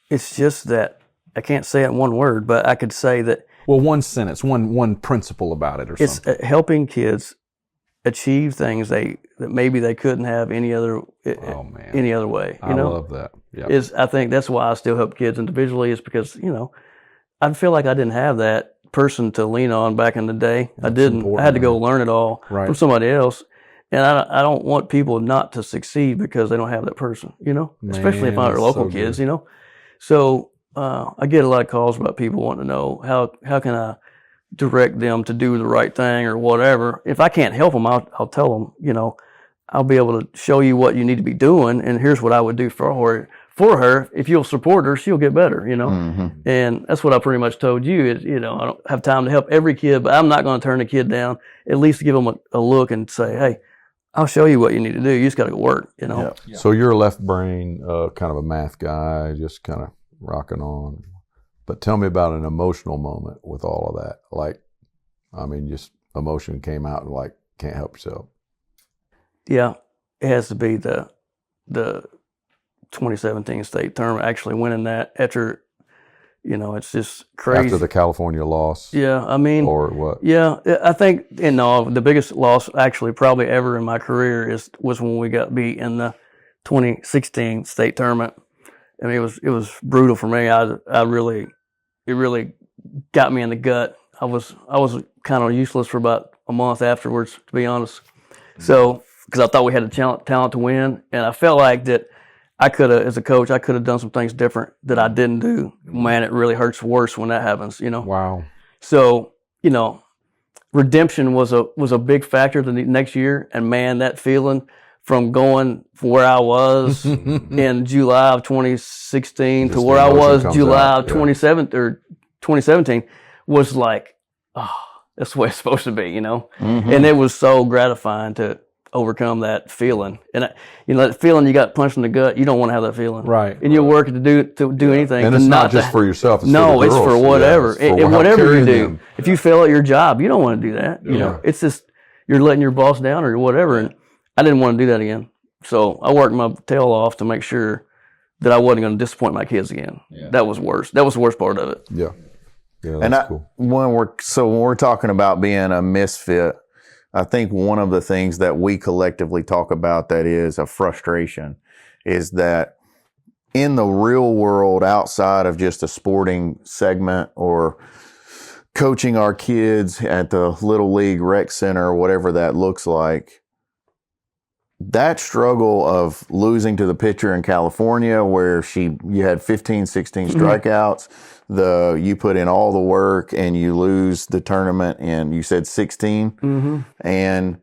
it's just that I can't say it in one word, but I could say that
Well, one sentence, one principle about it or
it's
something.
helping kids achieve things that maybe they couldn't have any other way.
I love that. Yeah.
I think that's why I still help kids individually, is because, I feel like I didn't have that person to lean on back in the day. I didn't. I had to go learn it all from somebody else. And I don't want people not to succeed because they don't have that person, especially if I'm local kids, So I get a lot of calls about people wanting to know how can I direct them to do the right thing or whatever. If I can't help them, I'll tell them, I'll be able to show you what you need to be doing, and here's what I would do for her. If you'll support her, she'll get better,
Mm-hmm.
And that's what I pretty much told you is, I don't have time to help every kid, but I'm not going to turn a kid down. At least give them a look and say, hey, I'll show you what you need to do. You just got to go work,
Yeah.
So you're a left brain, kind of a math guy, just kind of rocking on. But tell me about an emotional moment with all of that. Just emotion came out and can't help yourself.
Yeah, it has to be the 2017 state tournament, actually winning that after, it's just crazy.
After the California loss?
Yeah, or
what?
Yeah, I think, the biggest loss actually probably ever in my career was when we got beat in the 2016 state tournament. I mean, it was brutal for me. It really got me in the gut. I was kind of useless for about a month afterwards, to be honest. So, because I thought we had the talent to win, and I felt like that as a coach, I could have done some things different that I didn't do. Man, it really hurts worse when that happens,
Wow.
So, redemption was a big factor the next year, and man, that feeling from going from where I was in July of 2016 to where I was July of 2017 was like, that's the way it's supposed to be,
Mm-hmm.
And it was so gratifying to overcome that feeling. And that feeling you got punched in the gut, you don't want to have that feeling,
right?
And you're working to do anything.
And it's not just for yourself. It's
no,
for the girls.
It's for whatever.
Yeah, it's for
and whatever you do,
them.
if you fail at your job, you don't want to do that.
Yeah.
It's just you're letting your boss down or whatever. And I didn't want to do that again. So I worked my tail off to make sure that I wasn't going to disappoint my kids again. Yeah. That was worse. That was the worst part of it.
Yeah. Yeah, that's cool.
When we're talking about being a misfit, I think one of the things that we collectively talk about that is a frustration is that in the real world, outside of just a sporting segment or coaching our kids at the Little League Rec Center or whatever that looks like, that struggle of losing to the pitcher in California where you had 15, 16 strikeouts, you put in all the work and you lose the tournament and you said 16.
Mm-hmm.
And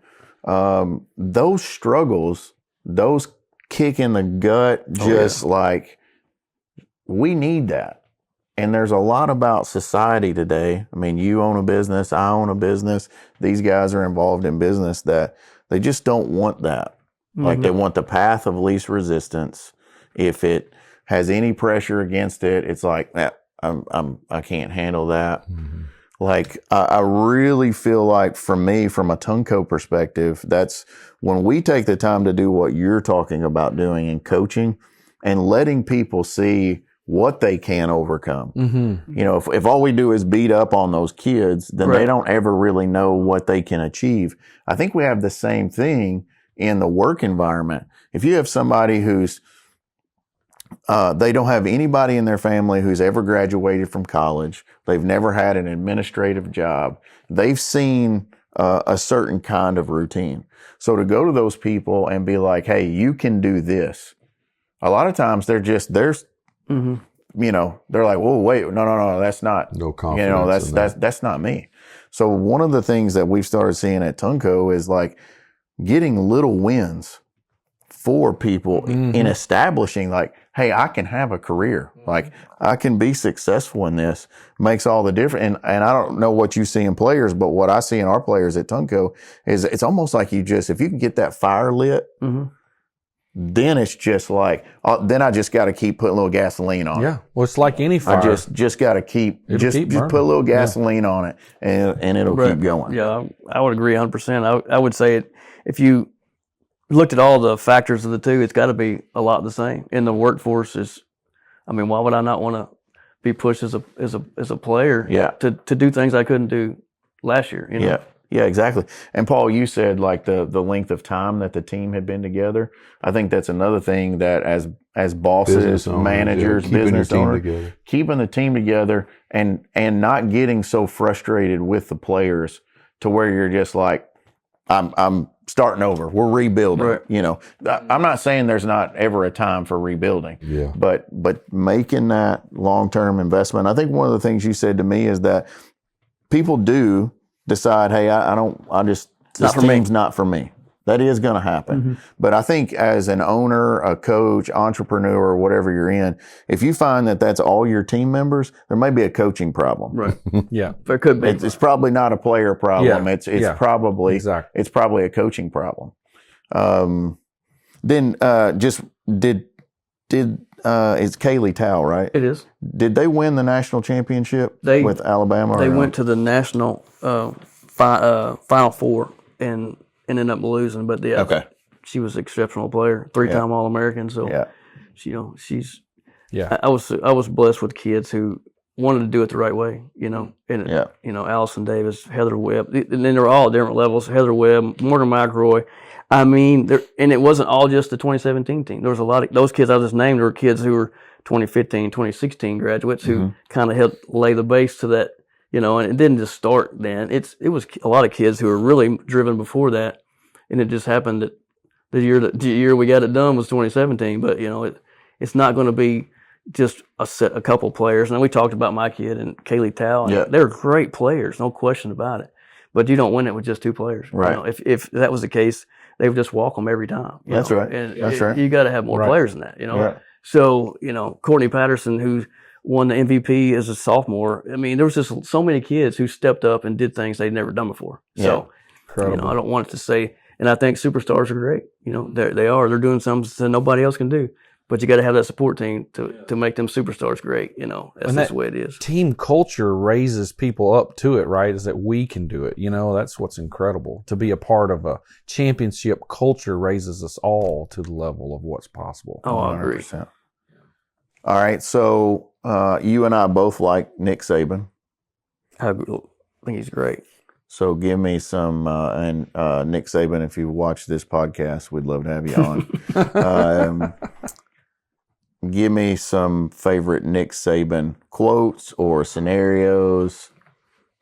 those struggles, those kick in the gut, we need that. And there's a lot about society today. I mean, you own a business, I own a business. These guys are involved in business that they just don't want that. Like they want the path of least resistance. If it has any pressure against it, it's like, I can't handle that.
Mm-hmm.
Like I really feel like for me, from a Tunco perspective, that's when we take the time to do what you're talking about doing in coaching and letting people see what they can overcome.
Mm-hmm.
If all we do is beat up on those kids, then they don't ever really know what they can achieve. I think we have the same thing in the work environment. If you have somebody who's they don't have anybody in their family who's ever graduated from college, they've never had an administrative job, they've seen a certain kind of routine. So to go to those people and be like, hey, you can do this. A lot of times they're like, whoa, wait, no, that's not,
no confidence.
That's not me. So one of the things that we've started seeing at Tunco is like getting little wins for people in establishing like, hey, I can have a career. Like I can be successful in this. Makes all the difference. And I don't know what you see in players, but what I see in our players at Tunco is it's almost like if you can get that fire lit, then it's just like, then I just got to keep putting a little gasoline on it.
Yeah. Well, it's like any fire.
I just got to keep put a little gasoline on it and it'll keep going.
Yeah, I would agree 100%. I would say if you looked at all the factors of the two, it's got to be a lot the same. In the workforce why would I not want to be pushed as a player to do things I couldn't do last year. You know?
Yeah, exactly. And Paul, you said like the length of time that the team had been together. I think that's another thing that as bosses, managers, business owners, keeping the team together and not getting so frustrated with the players to where you're just like, I'm starting over. We're rebuilding.
Right.
You know, I'm not saying there's not ever a time for rebuilding.
Yeah.
But making that long-term investment. I think one of the things you said to me is that people do decide, hey, this team's not for me. That is going to happen. Mm-hmm. But I think as an owner, a coach, entrepreneur, whatever you're in, if you find that that's all your team members, there may be a coaching problem.
Right.
Yeah.
There could be.
It's probably not a player problem. It's probably it's probably a coaching problem. It's Kaylee Tao, right?
It is.
Did they win the national championship with Alabama?
They went to the national Final Four and ended up losing. But she was an exceptional player, 3-time All-American. So, she's. Yeah. I was blessed with kids who wanted to do it the right way. You know, and Allison Davis, Heather Webb, and then they're all at different levels. Heather Webb, Morgan McElroy. I mean, and it wasn't all just the 2017 team. There was a lot of those kids I just named were kids who were 2015, 2016 graduates who kind of helped lay the base to that, you know, and it didn't just start then. It was a lot of kids who were really driven before that, and it just happened that the year we got it done was 2017. But, you know, it's not going to be just a couple players. And we talked about my kid and Kaylee Tao. Yeah. They're great players, no question about it. But you don't win it with just two players. Right. You know, if that was the case, they would just walk them every time.
That's right.
And
That's right.
You got to have more players than that, you know. Right. So, you know, Courtney Patterson, who won the MVP as a sophomore. I mean, there was just so many kids who stepped up and did things they'd never done before. So, you know, I don't want it to say, and I think superstars are great. You know, they are. They're doing something that nobody else can do. But you got to have that support team to make them superstars great. You know, that's just the way it is.
Team culture raises people up to it, right? Is that we can do it. You know, that's what's incredible. To be a part of a championship culture raises us all to the level of what's possible.
Oh, I agree.
100%. All right. So you and I both like Nick Saban.
I think he's great.
So give me some, and Nick Saban, if you watch this podcast, we'd love to have you on. Give me some favorite Nick Saban quotes or scenarios.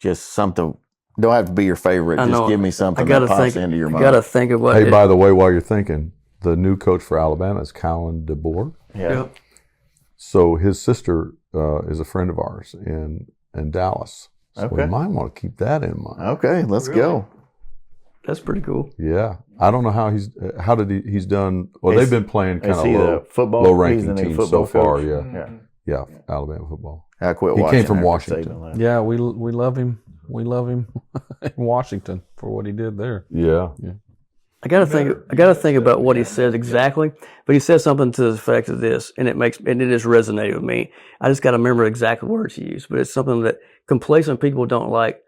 Just something. Don't have to be your favorite. Just give me something that pops into your mind.
I got to think of what.
Hey, by the way, while you're thinking, the new coach for Alabama is Colin DeBoer.
Yeah.
So his sister is a friend of ours in Dallas. So we might want to keep that in mind.
Okay, let's go.
That's pretty cool.
Yeah. I don't know how he's done. Well, they've been playing kind of low ranking teams so far. Yeah. Alabama football.
I quit
watching. He came from Washington.
Yeah, we love him. We love him in Washington for what he did there.
Yeah.
I got to think about what he said exactly, but he said something to the effect of this, and it just resonated with me. I just got to remember exact words he used, but it's something that complacent people don't like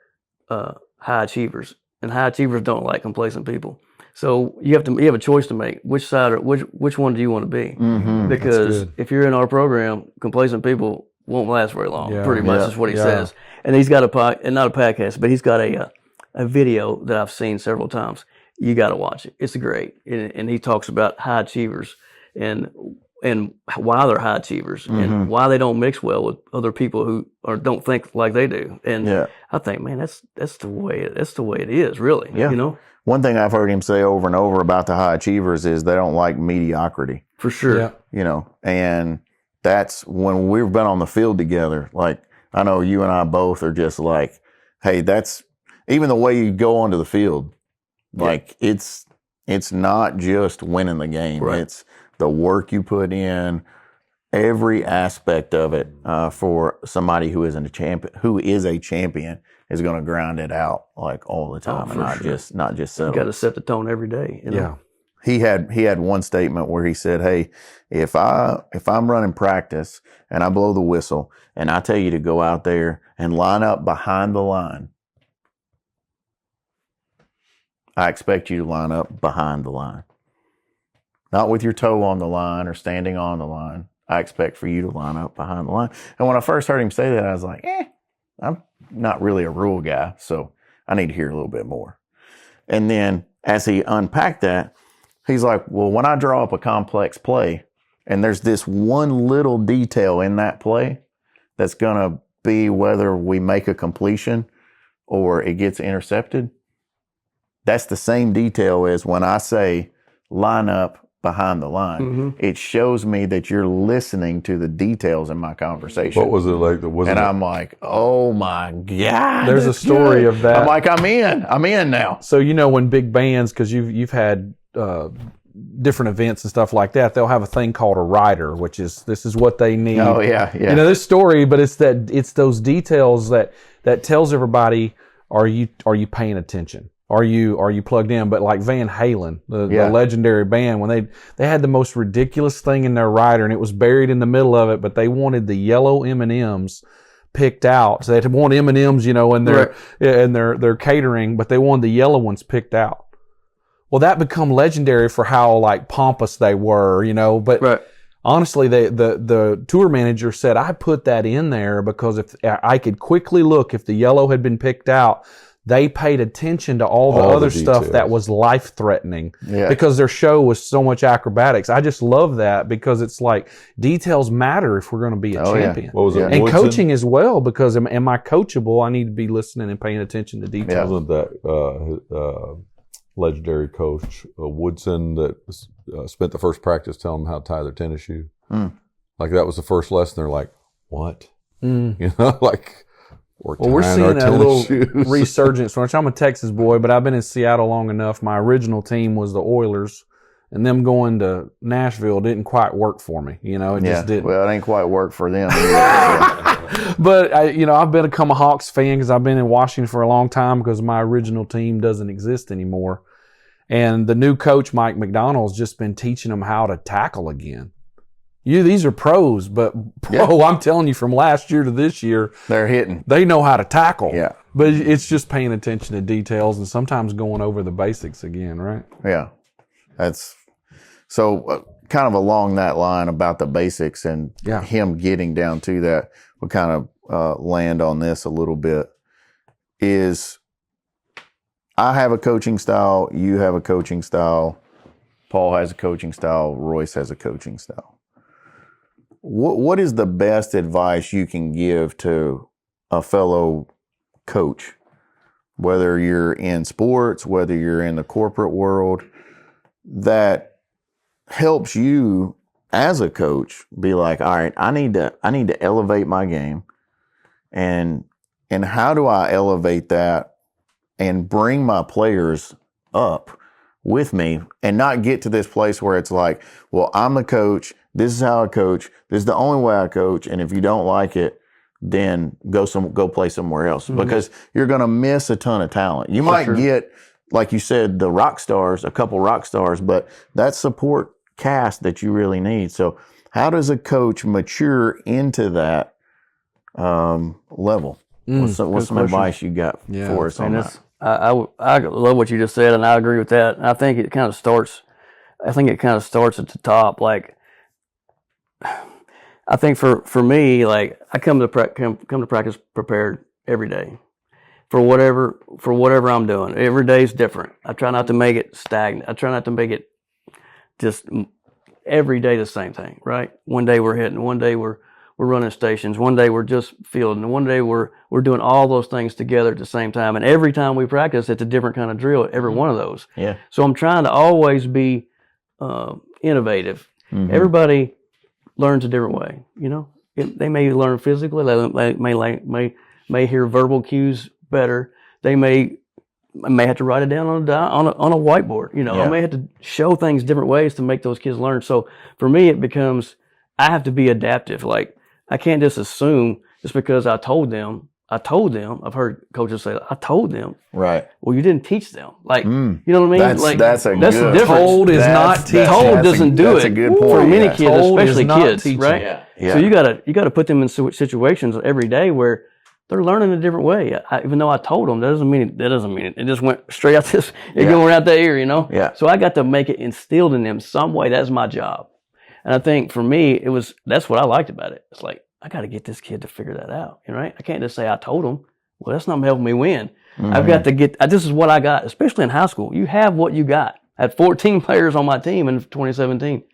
high achievers, and high achievers don't like complacent people. So you have a choice to make. Which one do you want to be? Mm-hmm. Because if you're in our program, complacent people won't last very long. Yeah. Pretty much is what he says. And he's got not a podcast, but he's got a video that I've seen several times. You got to watch it. It's great, and he talks about high achievers and why they're high achievers and why they don't mix well with other people who don't think like they do. And I think, man, that's the way it is, really. Yeah. You know,
one thing I've heard him say over and over about the high achievers is they don't like mediocrity.
For sure.
Yeah.
You know, and that's when we've been on the field together. Like, I know you and I both are just like, hey, that's even the way you go onto the field. Like it's not just winning the game. Right. It's the work you put in, every aspect of it for somebody who is a champion is going to grind it out like all the time and not just settle.
You got to set the tone every day. You know?
Yeah. He had one statement where he said, "Hey, if I'm running practice and I blow the whistle and I tell you to go out there and line up behind the line, I expect you to line up behind the line. Not with your toe on the line or standing on the line. I expect for you to line up behind the line. And when I first heard him say that, I was like, I'm not really a rule guy, so I need to hear a little bit more. And then as he unpacked that, he's like, well, when I draw up a complex play and there's this one little detail in that play that's going to be whether we make a completion or it gets intercepted, that's the same detail as when I say line up behind the line. Mm-hmm. It shows me that you're listening to the details in my conversation.
What was it like?
I'm like, oh my God.
There's a story of that.
I'm like, I'm in now.
So, when big bands, because you've had different events and stuff like that, they'll have a thing called a rider, which is, this is what they need.
Oh yeah.
This story, but it's those details that tells everybody, are you paying attention? Are you plugged in? But like Van Halen, the legendary band, when they had the most ridiculous thing in their rider, and it was buried in the middle of it, but they wanted the yellow M&Ms picked out. So they want M&Ms, in their catering, but they wanted the yellow ones picked out. Well, that become legendary for how like pompous they were, But honestly, the tour manager said, I put that in there because if I could quickly look if the yellow had been picked out. They paid attention to all the other stuff that was life-threatening because their show was so much acrobatics. I just love that because it's like details matter if we're going to be a champion.
What was it?
And coaching as well, because am I coachable? I need to be listening and paying attention to details.
Wasn't that legendary coach Woodson that spent the first practice telling them how to tie their tennis shoe? Like that was the first lesson. They're like, what?
We're seeing a little resurgence. I'm a Texas boy, but I've been in Seattle long enough. My original team was the Oilers, and them going to Nashville didn't quite work for me. Just didn't.
Well, it ain't quite work for them.
But I've become a Hawks fan because I've been in Washington for a long time because my original team doesn't exist anymore. And the new coach, Mike McDonald's, just been teaching them how to tackle again. These are pros, but I'm telling you, from last year to this year,
they're hitting.
They know how to tackle.
Yeah.
But it's just paying attention to details and sometimes going over the basics again, right?
Yeah. That's so kind of along that line about the basics and him getting down to that. We'll kind of land on this a little bit. Is I have a coaching style. You have a coaching style. Paul has a coaching style. Royce has a coaching style. What is the best advice you can give to a fellow coach, whether you're in sports, whether you're in the corporate world, that helps you as a coach be like, all right, I need to elevate my game, and how do I elevate that and bring my players up with me and not get to this place where it's like, well, I'm the coach. This is how I coach. This is the only way I coach. And if you don't like it, then go play somewhere else because you're going to miss a ton of talent. You might get, like you said, a couple rock stars, but that support cast that you really need. So how does a coach mature into that level? What's some advice you got for us on that?
I love what you just said, and I agree with that. I think it kind of starts at the top. Like, I think for me, like I come to practice prepared every day for whatever I'm doing. Every day is different. I try not to make it stagnant. I try not to make it just every day the same thing. Right? One day we're hitting. One day we're running stations. One day we're just fielding. And one day we're doing all those things together at the same time. And every time we practice, it's a different kind of drill. Every one of those.
Yeah.
So I'm trying to always be innovative. Mm-hmm. Everybody learns a different way, They may learn physically. They may hear verbal cues better. They may have to write it down on a whiteboard. I may have to show things different ways to make those kids learn. So for me, it becomes I have to be adaptive. Like I can't just assume just because I told them. I've heard coaches say, "I told them."
Right.
Well, you didn't teach them. Like, you know what I mean?
That's the
difference.
Told is not teaching.
Told doesn't do it.
That's a good point.
For many kids, especially kids,
teaching.
right?
Yeah.
So you gotta put them in situations every day where they're learning a different way. Even though I told them, that doesn't mean it. It just went straight out going out the ear,
Yeah.
So I got to make it instilled in them some way. That's my job. And I think for me, that's what I liked about it. It's like, I got to get this kid to figure that out, right? I can't just say I told him. Well, that's not helping me win. I've got to this is what I got, especially in high school. You have what you got. I had 14 players on my team in 2017.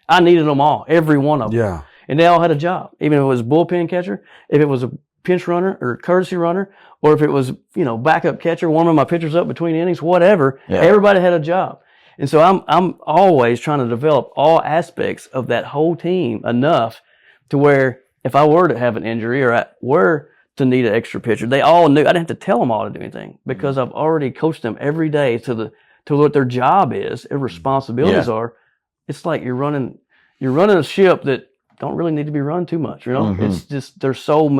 I needed them all, every one of them.
Yeah.
And they all had a job, even if it was bullpen catcher, if it was a pinch runner or courtesy runner, or if it was, backup catcher, warming my pitchers up between innings, whatever. Yeah. Everybody had a job. And so I'm always trying to develop all aspects of that whole team enough to where if I were to have an injury or I were to need an extra pitcher, they all knew. I didn't have to tell them all to do anything because I've already coached them every day to what their job is, their responsibilities are. It's like you're running a ship that don't really need to be run too much. It's just they're so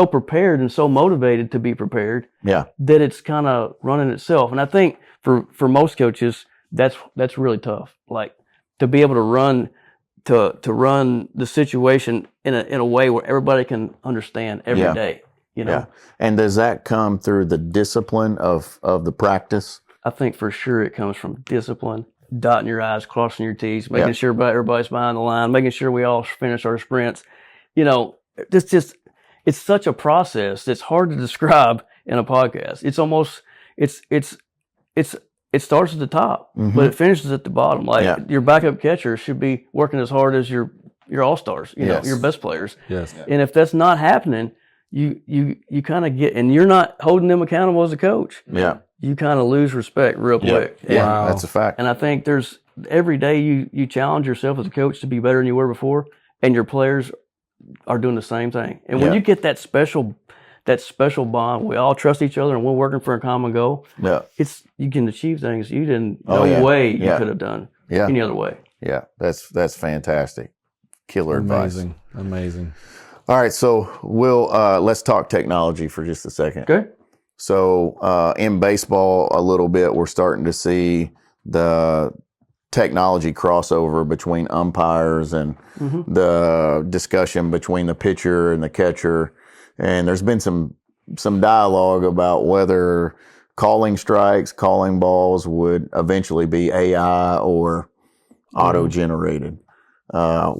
prepared and so motivated to be prepared. Yeah. That it's kind of running itself. And I think for most coaches, that's really tough. Like to be able to run the situation in a way where everybody can understand every day. Yeah.
And does that come through the discipline of the practice?
I think for sure it comes from discipline, dotting your I's, crossing your T's, making sure everybody's behind the line, making sure we all finish our sprints. It's such a process that's hard to describe in a podcast. It's almost it starts at the top, but it finishes at the bottom. Like your backup catcher should be working as hard as your all-stars, your best players. Yes. And if that's not happening, you kind of get, and you're not holding them accountable as a coach. Yeah. You kind of lose respect real quick.
Yeah, wow. That's a fact.
And I think every day you challenge yourself as a coach to be better than you were before, and your players are doing the same thing. And when you get that special bond, we all trust each other and we're working for a common goal. Yeah. You can achieve things you didn't no way you could have done any other way.
Yeah. That's fantastic. Killer advice.
Amazing.
All right, so let's talk technology for just a second. Okay. So in baseball a little bit, we're starting to see the technology crossover between umpires and the discussion between the pitcher and the catcher. And there's been some dialogue about whether calling strikes, calling balls would eventually be AI or auto-generated. Do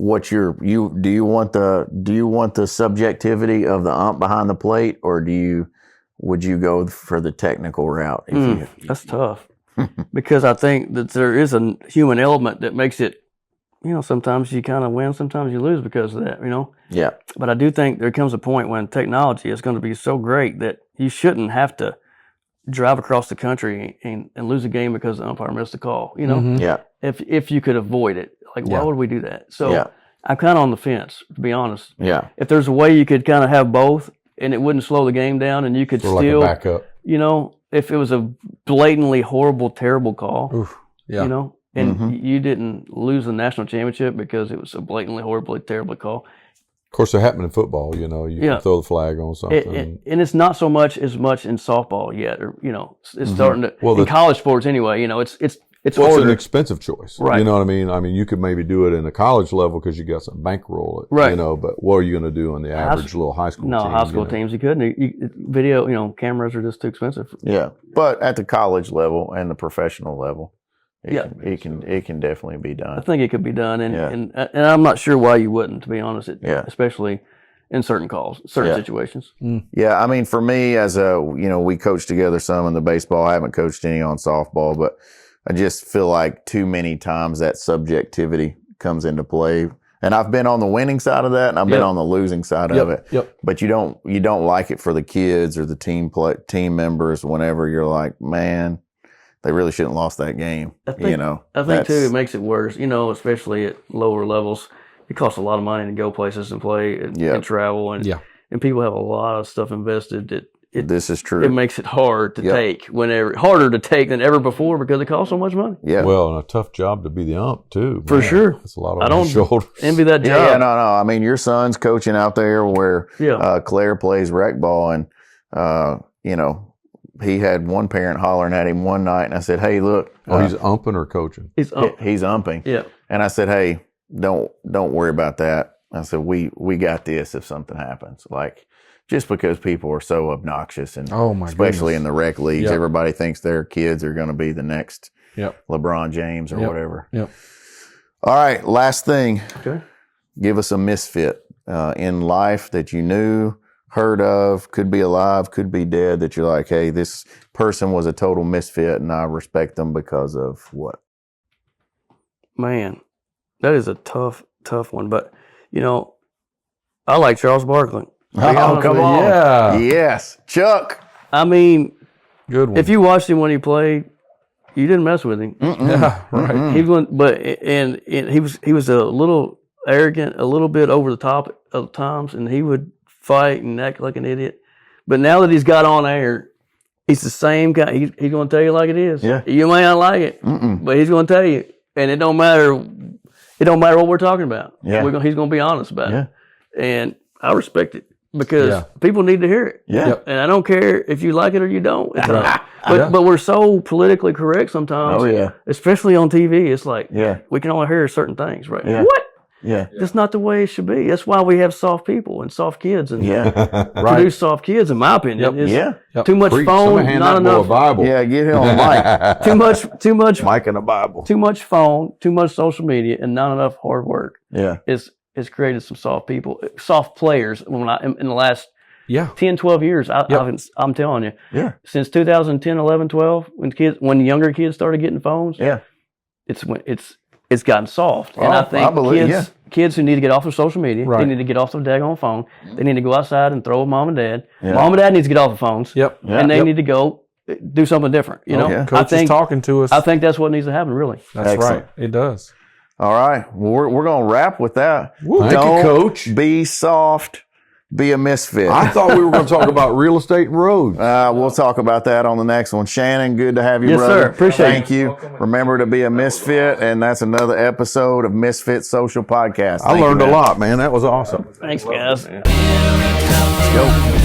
you want the subjectivity of the ump behind the plate, or would you go for the technical route?
That's tough because I think that there is a human element that makes it, sometimes you kind of win, sometimes you lose because of that, Yeah. But I do think there comes a point when technology is going to be so great that you shouldn't have to drive across the country and lose a game because the umpire missed a call, Yeah. If you could avoid it, like why would we do that? So I'm kind of on the fence, to be honest. Yeah. If there's a way you could kind of have both and it wouldn't slow the game down and you could still,
like a backup.
If it was a blatantly horrible, terrible call, and you didn't lose the national championship because it was a blatantly, horribly, terrible call.
Of course, it happened in football. You can throw the flag on something,
and it's not so much in softball yet, or it's starting to. Well, in college sports anyway, it's harder.
It's an expensive choice, right? You know what I mean? I mean, you could maybe do it in a college level because you got some bankroll, right? But what are you going to do on the average little high school?
No,
team,
high school teams you couldn't. Video, cameras are just too expensive.
Yeah, but at the college level and the professional level. It can definitely be done.
I think it could be done, and I'm not sure why you wouldn't, to be honest. Especially in certain calls, certain situations.
Yeah, I mean, for me, as we coached together some in the baseball. I haven't coached any on softball, but I just feel like too many times that subjectivity comes into play. And I've been on the winning side of that, and I've been on the losing side of it. Yep. But you don't like it for the kids or the team members. Whenever you're like, man, they really shouldn't have lost that game.
I think too, it makes it worse, especially at lower levels. It costs a lot of money to go places and play and travel. And people have a lot of stuff invested
this is true.
It makes it hard to take harder to take than ever before because it costs so much money.
Yeah. Well, and a tough job to be the ump too.
For sure.
It's a lot on your shoulders.
Envy that job.
Yeah, no. I mean, your son's coaching out there where Claire plays rec ball, and he had one parent hollering at him one night, and I said, "Hey, look."
He's umping or coaching?
He's
umping. Yeah. And I said, "Hey, don't worry about that." I said, "We got this if something happens." Like, just because people are so obnoxious, and especially in the rec leagues, everybody thinks their kids are going to be the next LeBron James or whatever. Yep. All right, last thing.
Okay.
Give us a misfit in life that you knew, heard of, could be alive, could be dead, that you're like, hey, this person was a total misfit and I respect them because of what?
Man, that is a tough one. But, I like Charles Barkley.
Oh, come on.
Yeah.
Yes. Chuck.
I mean,
Good one.
if you watched him when he played, you didn't mess with him.
Yeah, right.
He went, but and he was a little arrogant, a little bit over the top at times, and he would fight and act like an idiot. But now that he's got on air, he's the same guy. He's going to tell you like it is.
Yeah.
You may not like it, but he's going to tell you, and it don't matter. It don't matter what we're talking about.
Yeah.
He's going to be honest about
Yeah.
it, and I respect it because
Yeah.
people need to hear it.
Yeah.
Yep.
And I don't care if you like it or you don't. But we're so politically correct sometimes.
Oh, yeah.
Especially on TV. It's like
Yeah.
we can only hear certain things, right?
Yeah.
What?
Yeah.
That's not the way it should be. That's why we have soft people and soft kids and
Yeah.
produce soft kids, in my opinion.
Yep.
It's
Yeah.
too much
Preach.
phone,
Somebody hand
not
that boy a
enough.
Bible.
Yeah. Get him on mic.
Too much,
Mike and a Bible.
too much phone, too much social media, and not enough hard work.
Yeah.
It's created some soft people, soft players. In the last
Yeah.
10, 12 years, I'm telling you,
Yeah.
since 2010, 11, 12, when younger kids started getting phones,
Yeah.
it's gotten soft. And
Oh,
I think
I believe-
kids who need to get off of social media,
Right.
they need to get off their daggone phone. They need to go outside and throw with mom and dad.
Yeah.
Mom and dad needs to get off the phones.
Yep.
Yeah.
And they
Yep.
need to go do something different. You know,
yeah.
Coach is talking to us.
I think that's what needs to happen, really.
That's
Excellent.
right. It does.
All right. Well, we're going to wrap with that.
Thank
Don't
you, Coach.
be soft. Be a misfit.
I thought we were going to talk about real estate and roads.
We'll talk about that on the next one. Shannon, good to have you,
Yes,
brother.
sir. Appreciate it.
Thank you. Remember to be a misfit, and that's another episode of Misfit Social Podcast.
I
Thank you,
learned a
man.
lot, man. That was awesome.
Thanks, guys.
Let's go.